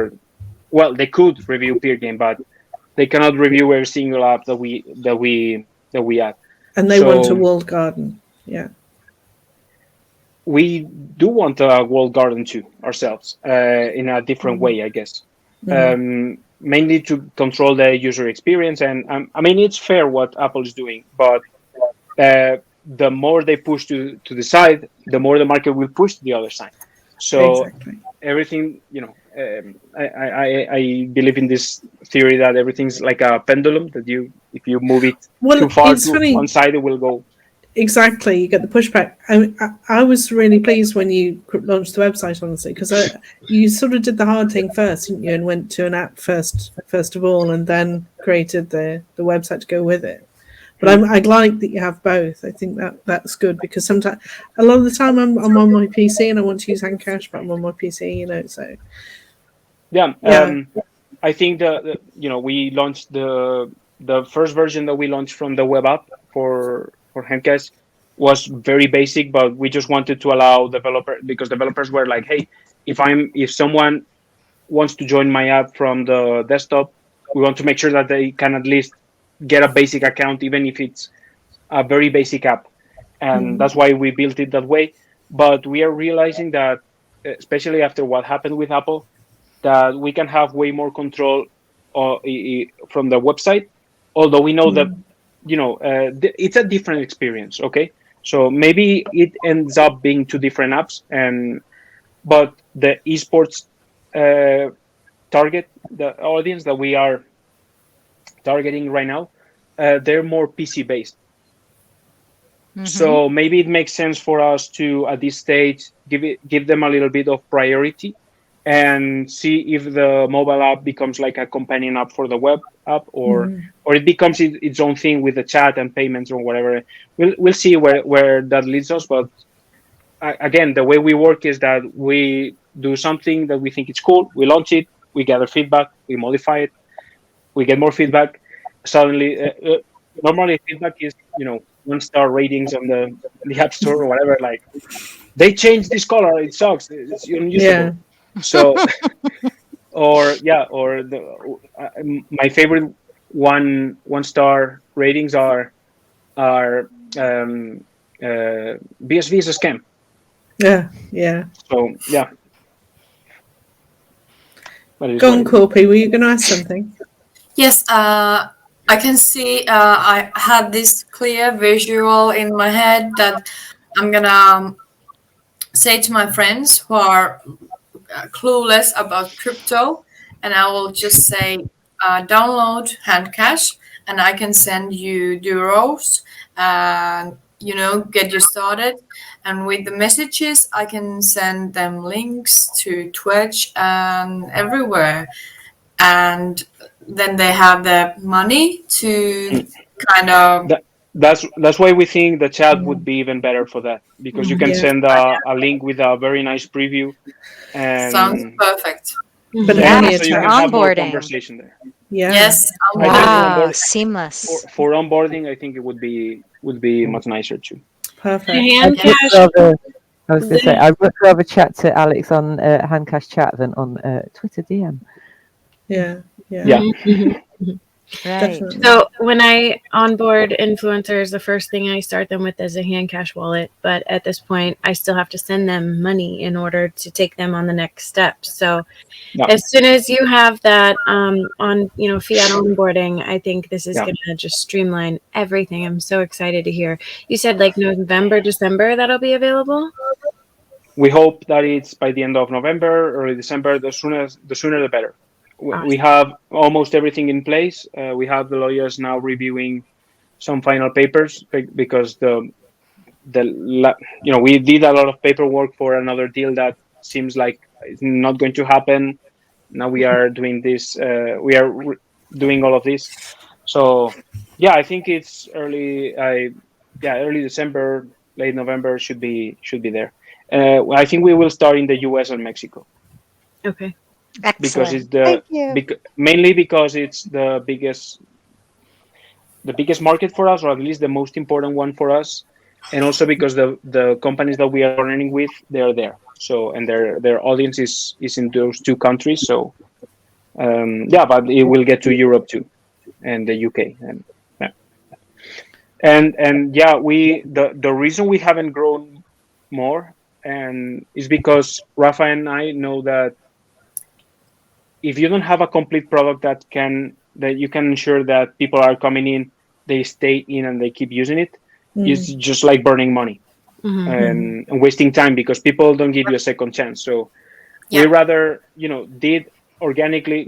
well, they could review peer game, but they cannot review every single app that we add. And they want a So walled garden. Yeah. we do want a walled garden too ourselves, in a different way, I guess. Mhm. Mainly to control the user experience. And I mean, it's fair what Apple is doing, but the more they push to the side, the more the market will push to the other side. So Exactly. everything, I believe in this theory that everything's like a pendulum, that if you move it Well, too far it's to one funny. side, it will go. Exactly, you get the pushback. I was really pleased when you launched the website, honestly, because you sort of did the hard thing first, didn't you? And went to an app first of all, and then created the website to go with it. But Hmm. I like that you have both. I think that's good, because sometimes, a lot of the time, I'm on my PC and I want to use Handcash, but I'm on my PC, So Yeah. yeah. I think we launched the first version that we launched from the web app for Handcash was very basic, but we just wanted to allow because developers were like, "Hey, if someone wants to join my app from the desktop, we want to make sure that they can at least get a basic account, even if it's a very basic app." And Mm. that's why we built it that way. But we are realizing that, especially after what happened with Apple, that we can have way more control from the website. Although we know that, Mm. it's a different experience. Okay, so maybe it ends up being two different apps, but the esports uh, target, the audience that we are targeting right now, they're more PC based. mm-hmm. So maybe it makes sense for us to, at this stage, give them a little bit of priority, and see if the mobile app becomes like a companion app for the web app, Mm. or it becomes its own thing with the chat and payments or whatever. We'll see where that leads us. But again, the way we work is that we do something that we think is cool, we launch it, we gather feedback, we modify it, we get more feedback. Suddenly, normally feedback is, 1-star ratings on the app store or whatever. Like, they changed this color, it sucks, it's Yeah. unusable. So, or yeah, or my favorite one star ratings are BSV is a scam. Yeah. Yeah. So yeah, that is Go what on, it is. Korppi. Were you going to ask something? Yes, I can see. I had this clear visual in my head that I'm gonna say to my friends who are clueless about crypto, and I will just say, download Handcash and I can send you Duros and get you started. And with the messages, I can send them links to Twitch and everywhere. And then they have the money to kind of. That's why we think the chat would be even better for that, because you can Yeah. send a link with a very nice preview, Sounds and perfect. But Yeah, only a so you for can chat. have more onboarding. conversation there. Yeah. Yes, I'm I think for Wow, onboarding, seamless. for onboarding, I think it would be much nicer too. Perfect. I'd much Handcash. rather, I was going to say, the- I'd much rather chat to Alex on Handcash chat than on Twitter DM. Yeah. Yeah. Yeah. Right. Definitely. So when I onboard influencers, the first thing I start them with is a Handcash wallet. But at this point, I still have to send them money in order to take them on the next step. So Yeah. as soon as you have that on fiat onboarding, I think this is Yeah. going to just streamline everything. I'm so excited to hear. You said like November, December that'll be available. We hope that it's by the end of November, early December. The sooner the better. We Awesome. have almost everything in place. We have the lawyers now reviewing some final papers because we did a lot of paperwork for another deal that seems like it's not going to happen. Now we are doing this. Doing all of this. So yeah, I think it's early December, late November should be there. I think we will start in the US and Mexico Okay. because it's Excellent. Thank you. mainly because it's the biggest market for us, or at least the most important one for us, and also because the companies that we are partnering with, they are there. So, and their audience is in those two countries. So but it will get to Europe too, and the UK, and the reason we haven't grown more and is because Rafa and I know that if you don't have a complete product that you can ensure that people are coming in, they stay in and they keep using it, it's just like burning money and wasting time because people don't give you a second chance. So we rather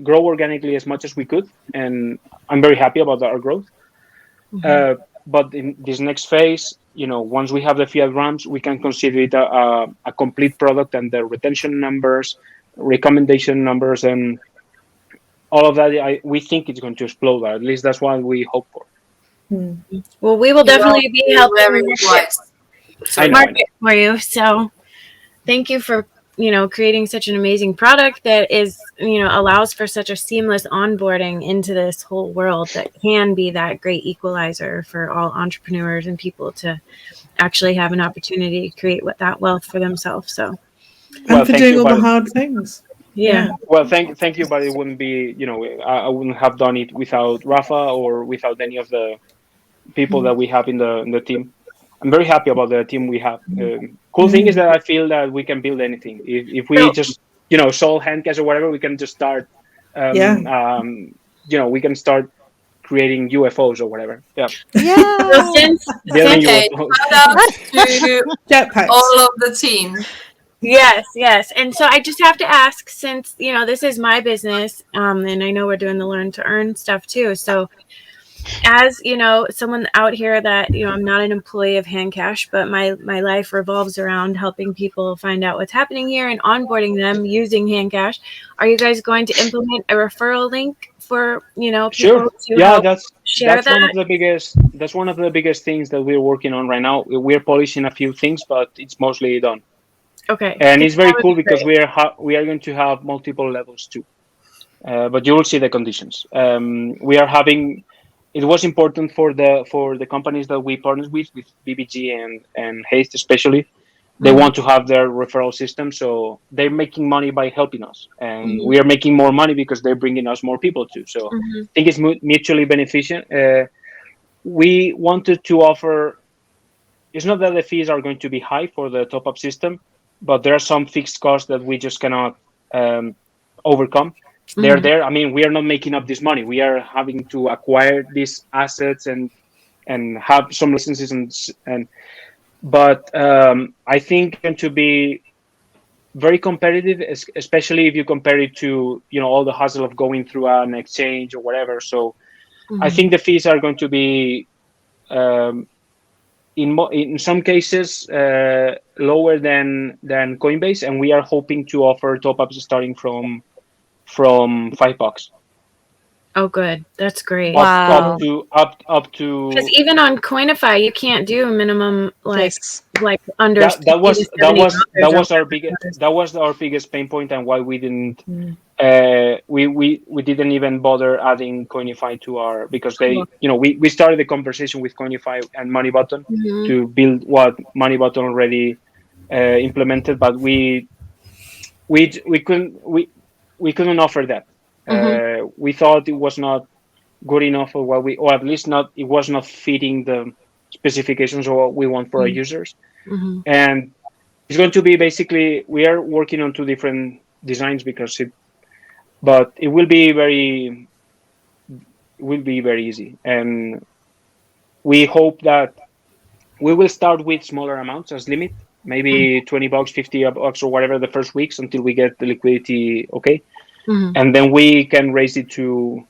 grow organically as much as we could, and I'm very happy about our growth. But in this next phase, once we have the fiat grams, we can consider it a complete product, and the retention numbers, recommendation numbers, and all of that, we think it's going to explode. At least that's what we hope for. Well, we will definitely be helping very wise. I know. market for you. So thank you for creating such an amazing product that is allows for such a seamless onboarding into this whole world that can be that great equalizer for all entrepreneurs and people to actually have an opportunity to create that wealth for themselves. So And for doing all the hard things. yeah. Well, thank you, but it wouldn't be, I wouldn't have done it without Rafa or without any of the people that we have in the team. I'm very happy about the team we have. Cool thing is that I feel that we can build anything. If we just solve Handcash or whatever, we can just start. We can start creating UFOs or whatever. Yeah. So since shout out to Jetpacks. all of the team. Yes. And so I just have to ask, since this is my business, and I know we're doing the learn to earn stuff too. So as someone out here that I'm not an employee of Handcash, but my life revolves around helping people find out what's happening here and onboarding them using Handcash. Are you guys going to implement a referral link for people Sure. to Yeah, help share that? One of the biggest things that we're working on right now. We're polishing a few things, but it's mostly done. Okay. And it's very cool because we are going to have multiple levels too. But you will see the conditions. We are having. It was important for the companies that we partnered with BBG and Haste especially. They want to have their referral system, so they're making money by helping us, and we are making more money because they're bringing us more people too. So I think it's mutually beneficial. We wanted to offer. It's not that the fees are going to be high for the top-up system, but there are some fixed costs that we just cannot overcome. They're there. I mean, we are not making up this money. We are having to acquire these assets and have some licenses but I think it's going to be very competitive, especially if you compare it to all the hassle of going through an exchange or whatever. So I think the fees are going to be um, in some cases lower than Coinbase, and we are hoping to offer top ups starting from $5. Oh, good. That's great. Wow. Up Because to even on Coinify, you can't do a minimum Yes. like under that 60 to $70 our or biggest whatever. that was our biggest pain point, and why we didn't Mm. we didn't even bother adding Coinify to our, because Cool. we started the conversation with Coinify and Money Button Mhm. to build what Money Button already implemented, but we couldn't offer that. We thought it was not good enough for what we, or at least not, it was not fitting the specifications of what we want for our users. Mhm. And it's going to be basically, we are working on two different designs but it will be very easy. And we hope that we will start with smaller amounts as limit, maybe $20, $50 or whatever the first weeks until we get the liquidity okay. Mhm. And then we can raise it to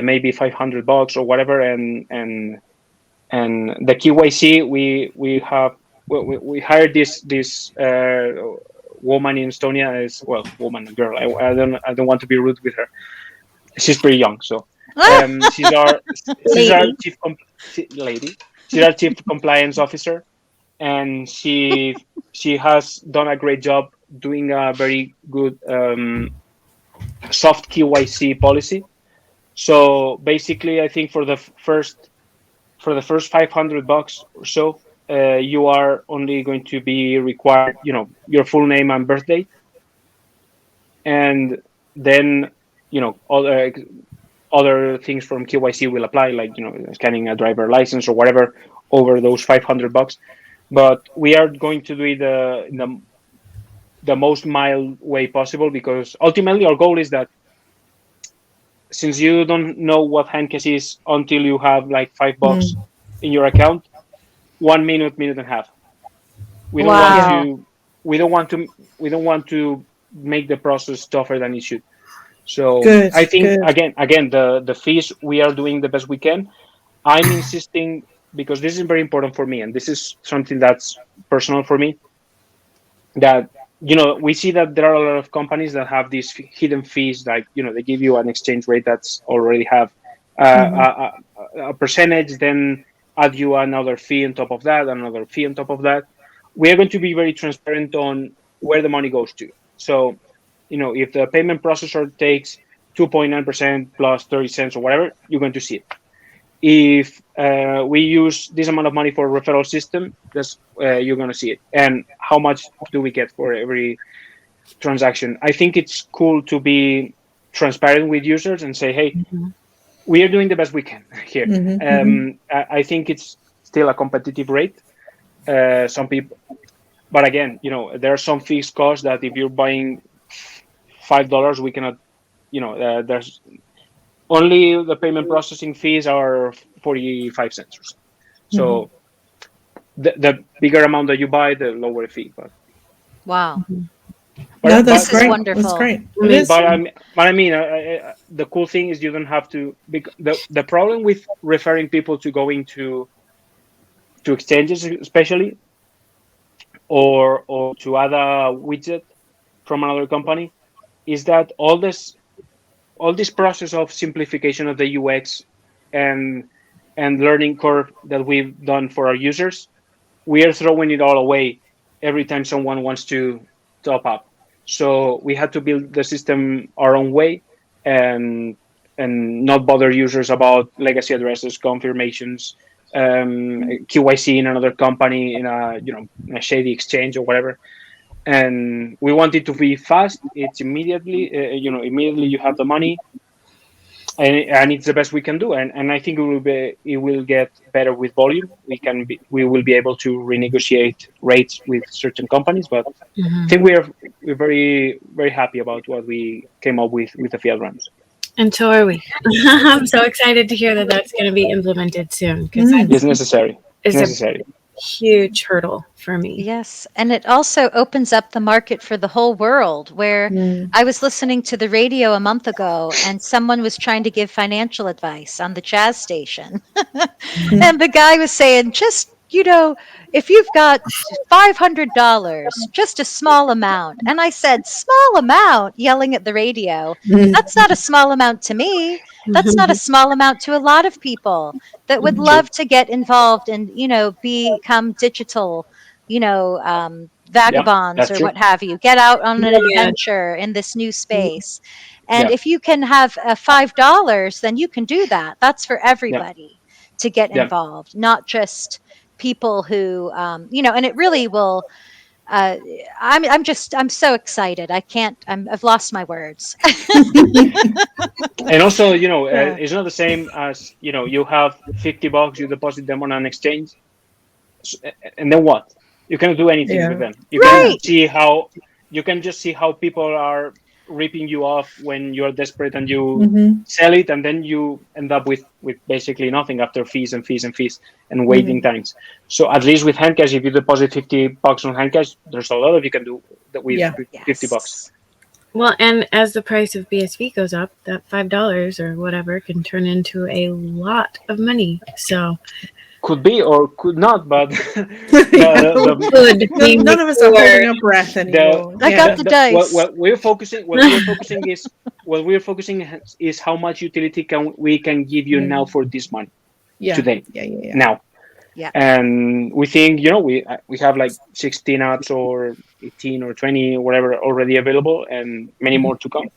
maybe $500 or whatever. And the KYC, we hired this woman in Estonia, as well, woman, girl. I don't want to be rude with her. She's pretty young, so she's our Lady. lady. She's our chief compliance officer, and she has done a great job doing a very good soft KYC policy. So basically, I think for the first $500 or so, you are only going to be required, your full name and birth date, and then other things from KYC will apply, like scanning a driver license or whatever over those $500. But we are going to do it the most mild way possible, because ultimately our goal is that, since you don't know what Handcash is until you have like $5 in your account, 1 minute, minute and a half. We don't want Wow. to we don't want to we don't want to make the process tougher than it should. So Good, I think, good. again, the fees, we are doing the best we can. I'm insisting, because this is very important for me, and this is something that's personal for me, that we see that there are a lot of companies that have these hidden fees, like they give you an exchange rate that's already have a percentage, then add you another fee on top of that, another fee on top of that. We are going to be very transparent on where the money goes to. So if the payment processor takes 2.9% plus 30 cents or whatever, you're going to see it. If we use this amount of money for a referral system, you're going to see it. And how much do we get for every transaction? I think it's cool to be transparent with users and say, hey, we are doing the best we can here. I think it's still a competitive rate. Some people, but again, there are some fixed costs that if you're buying $5, we cannot. There's only the payment processing fees are 45 cents or so. So the bigger amount that you buy, the lower fee. Wow. No, But that's This is great. wonderful. That's great. It is. but I mean, the cool thing is you don't have to. The problem with referring people to going to exchanges, especially, or to add a widget from another company, is that all this process of simplification of the UX and learning curve that we've done for our users, we are throwing it all away every time someone wants to top up. So we had to build the system our own way, and not bother users about legacy addresses, confirmations, KYC in another company, in a shady exchange or whatever. And we want it to be fast. It's immediately you have the money, and it's the best we can do. And I think it will get better with volume. We will be able to renegotiate rates with certain companies, but I think we're very, very happy about what we came up with the fiat runs. And so are we. I'm so excited to hear that that's going to be implemented soon, because It's necessary. it's a Necessary. huge hurdle for me. Yes, and it also opens up the market for the whole world. Where I was listening to the radio a month ago, and someone was trying to give financial advice on the jazz station. And the guy was saying, just, if you've got $500, just a small amount. And I said, small amount, yelling at the radio. That's not a small amount to me. That's not a small amount to a lot of people that would love to get involved and, become digital, vagabonds that's or true. what have you. Get out on an Yeah. adventure in this new space. And Yeah. if you can have $5, then you can do that. That's for everybody to get Yeah. involved, not just people who, and it really will. I'm so excited. I've lost my words. And also, Yeah. it's not the same as, you have $50, you deposit them on an exchange, and then what? You cannot do anything with them. You Right. can just see how people are ripping you off when you're desperate, and you sell it, and then you end up with basically nothing after fees and fees and fees and waiting times. So at least with Handcash, if you deposit $50 on Handcash, there's a lot of you can do that with $50. Yes. Well, and as the price of BSV goes up, that $5 or whatever can turn into a lot of money. So Could be or could not, but None of us are holding our breath anymore. I got the dice. What we're focusing is how much utility we can give you now for this money today. Now. Yeah. And we think, we have like 16 apps or 18 or 20, whatever, already available, and many more to come.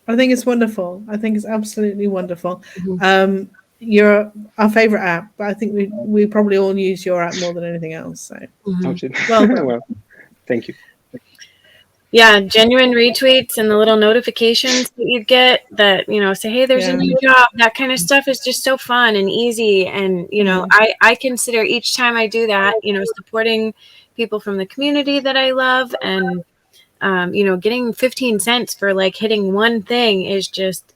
I think it's wonderful. I think it's absolutely wonderful. You're our favorite app, but I think we probably all use your app more than anything else. So Well, thank you. Yeah, genuine retweets and the little notifications that you get that, say, hey, there's a new job. That kind of stuff is just so fun and easy. And, I consider each time I do that, supporting people from the community that I love, and, getting 15 cents for like hitting one thing is just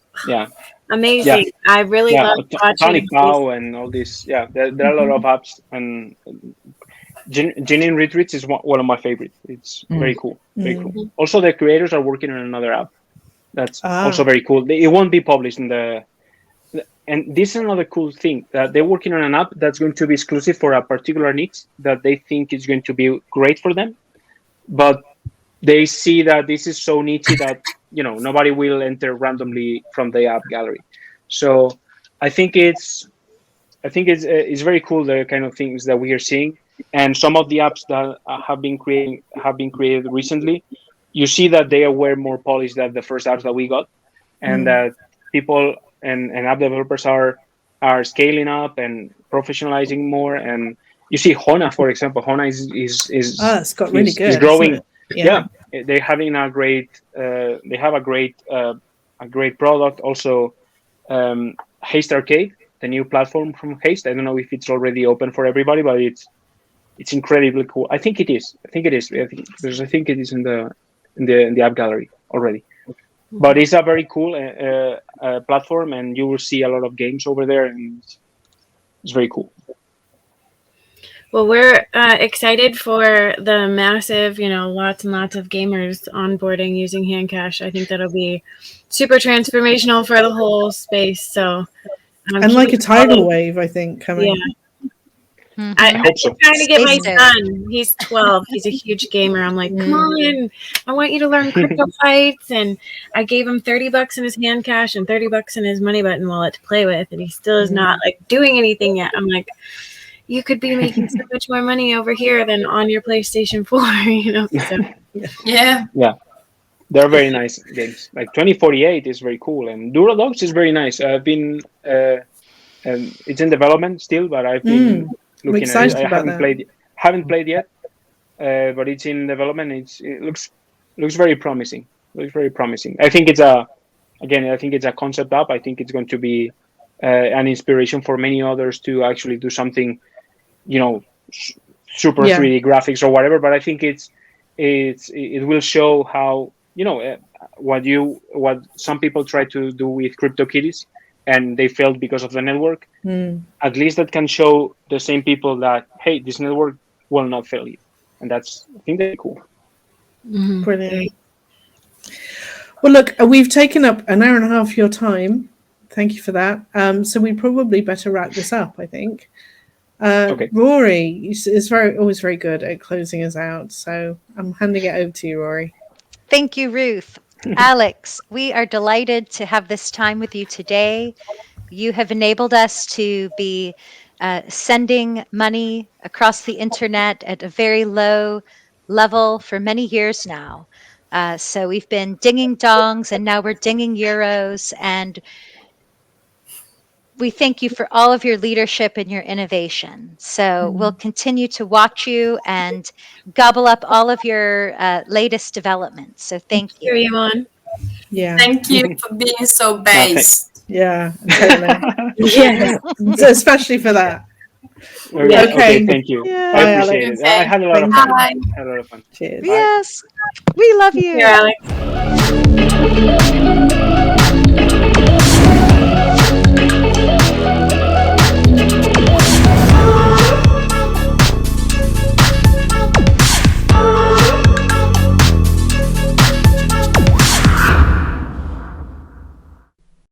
amazing. Yeah. I really love watching Tonic Cow and all this. Yeah, there are a lot of apps, and genuine retweets is one of my favorites. It's very cool. Very cool. Also, the creators are working on another app that's also very cool. It won't be published and this is another cool thing, that they're working on an app that's going to be exclusive for a particular niche that they think is going to be great for them, but they see that this is so niche that nobody will enter randomly from the app gallery. So I think it's very cool, the kind of things that we are seeing. And some of the apps that have been created recently, you see that they were more polished than the first apps that we got, and that people and app developers are scaling up and professionalizing more. And you see Hona, for example. Hona is it's got really good. Is growing. Yeah, they're having a great. They have a great product. Also, Haste Arcade, the new platform from Haste. I don't know if it's already open for everybody, but it's incredibly cool. I think it is. I think it is in the app gallery already. But it's a very cool platform, and you will see a lot of games over there, and it's very cool. Well, we're excited for the massive, lots and lots of gamers onboarding using Handcash. I think that'll be super transformational for the whole space. So, and like a tidal wave, I think, coming. Yeah. I'm trying to get my son. He's 12. He's a huge gamer. I'm like, come on, I want you to learn crypto fights. And I gave him $30 in his Handcash and $30 in his money button wallet to play with, and he still is not like doing anything yet. I'm like, you could be making so much more money over here than on your PlayStation 4, So, yeah. They're very nice games. Like 2048 is very cool, and Duros is very nice. I've been, and it's in development still, but I've been looking at it. I haven't played yet, but it's in development. It looks very promising. I think it's a concept app. I think it's going to be an inspiration for many others to actually do something, super 3D graphics or whatever. But I think it will show how what some people try to do with CryptoKitties, and they failed because of the network, Mm. at least that can show the same people that, hey, this network will not fail you. And that's, I think that's cool. Brilliant. Well, look, we've taken up an hour and a half of your time. Thank you for that. So we probably better wrap this up, I think. Okay. Rory is always very good at closing us out. So I'm handing it over to you, Rory. Thank you, Ruth. Alex, we are delighted to have this time with you today. You have enabled us to be sending money across the internet at a very low level for many years now. So we've been dinging dongs, and now we're dinging euros. And we thank you for all of your leadership and your innovation. So we'll continue to watch you and gobble up all of your latest developments. So thank Cheer you. you on. Yeah. Thank you for being so No, based. Yeah, totally. Yes. Especially for that. Okay, Okay. thank you. Yeah. I Bye, appreciate Alex. it. I had a lot of Thank fun. Bye. Had a lot of fun. Cheers. Bye. Yes, we love Here, you. Alex.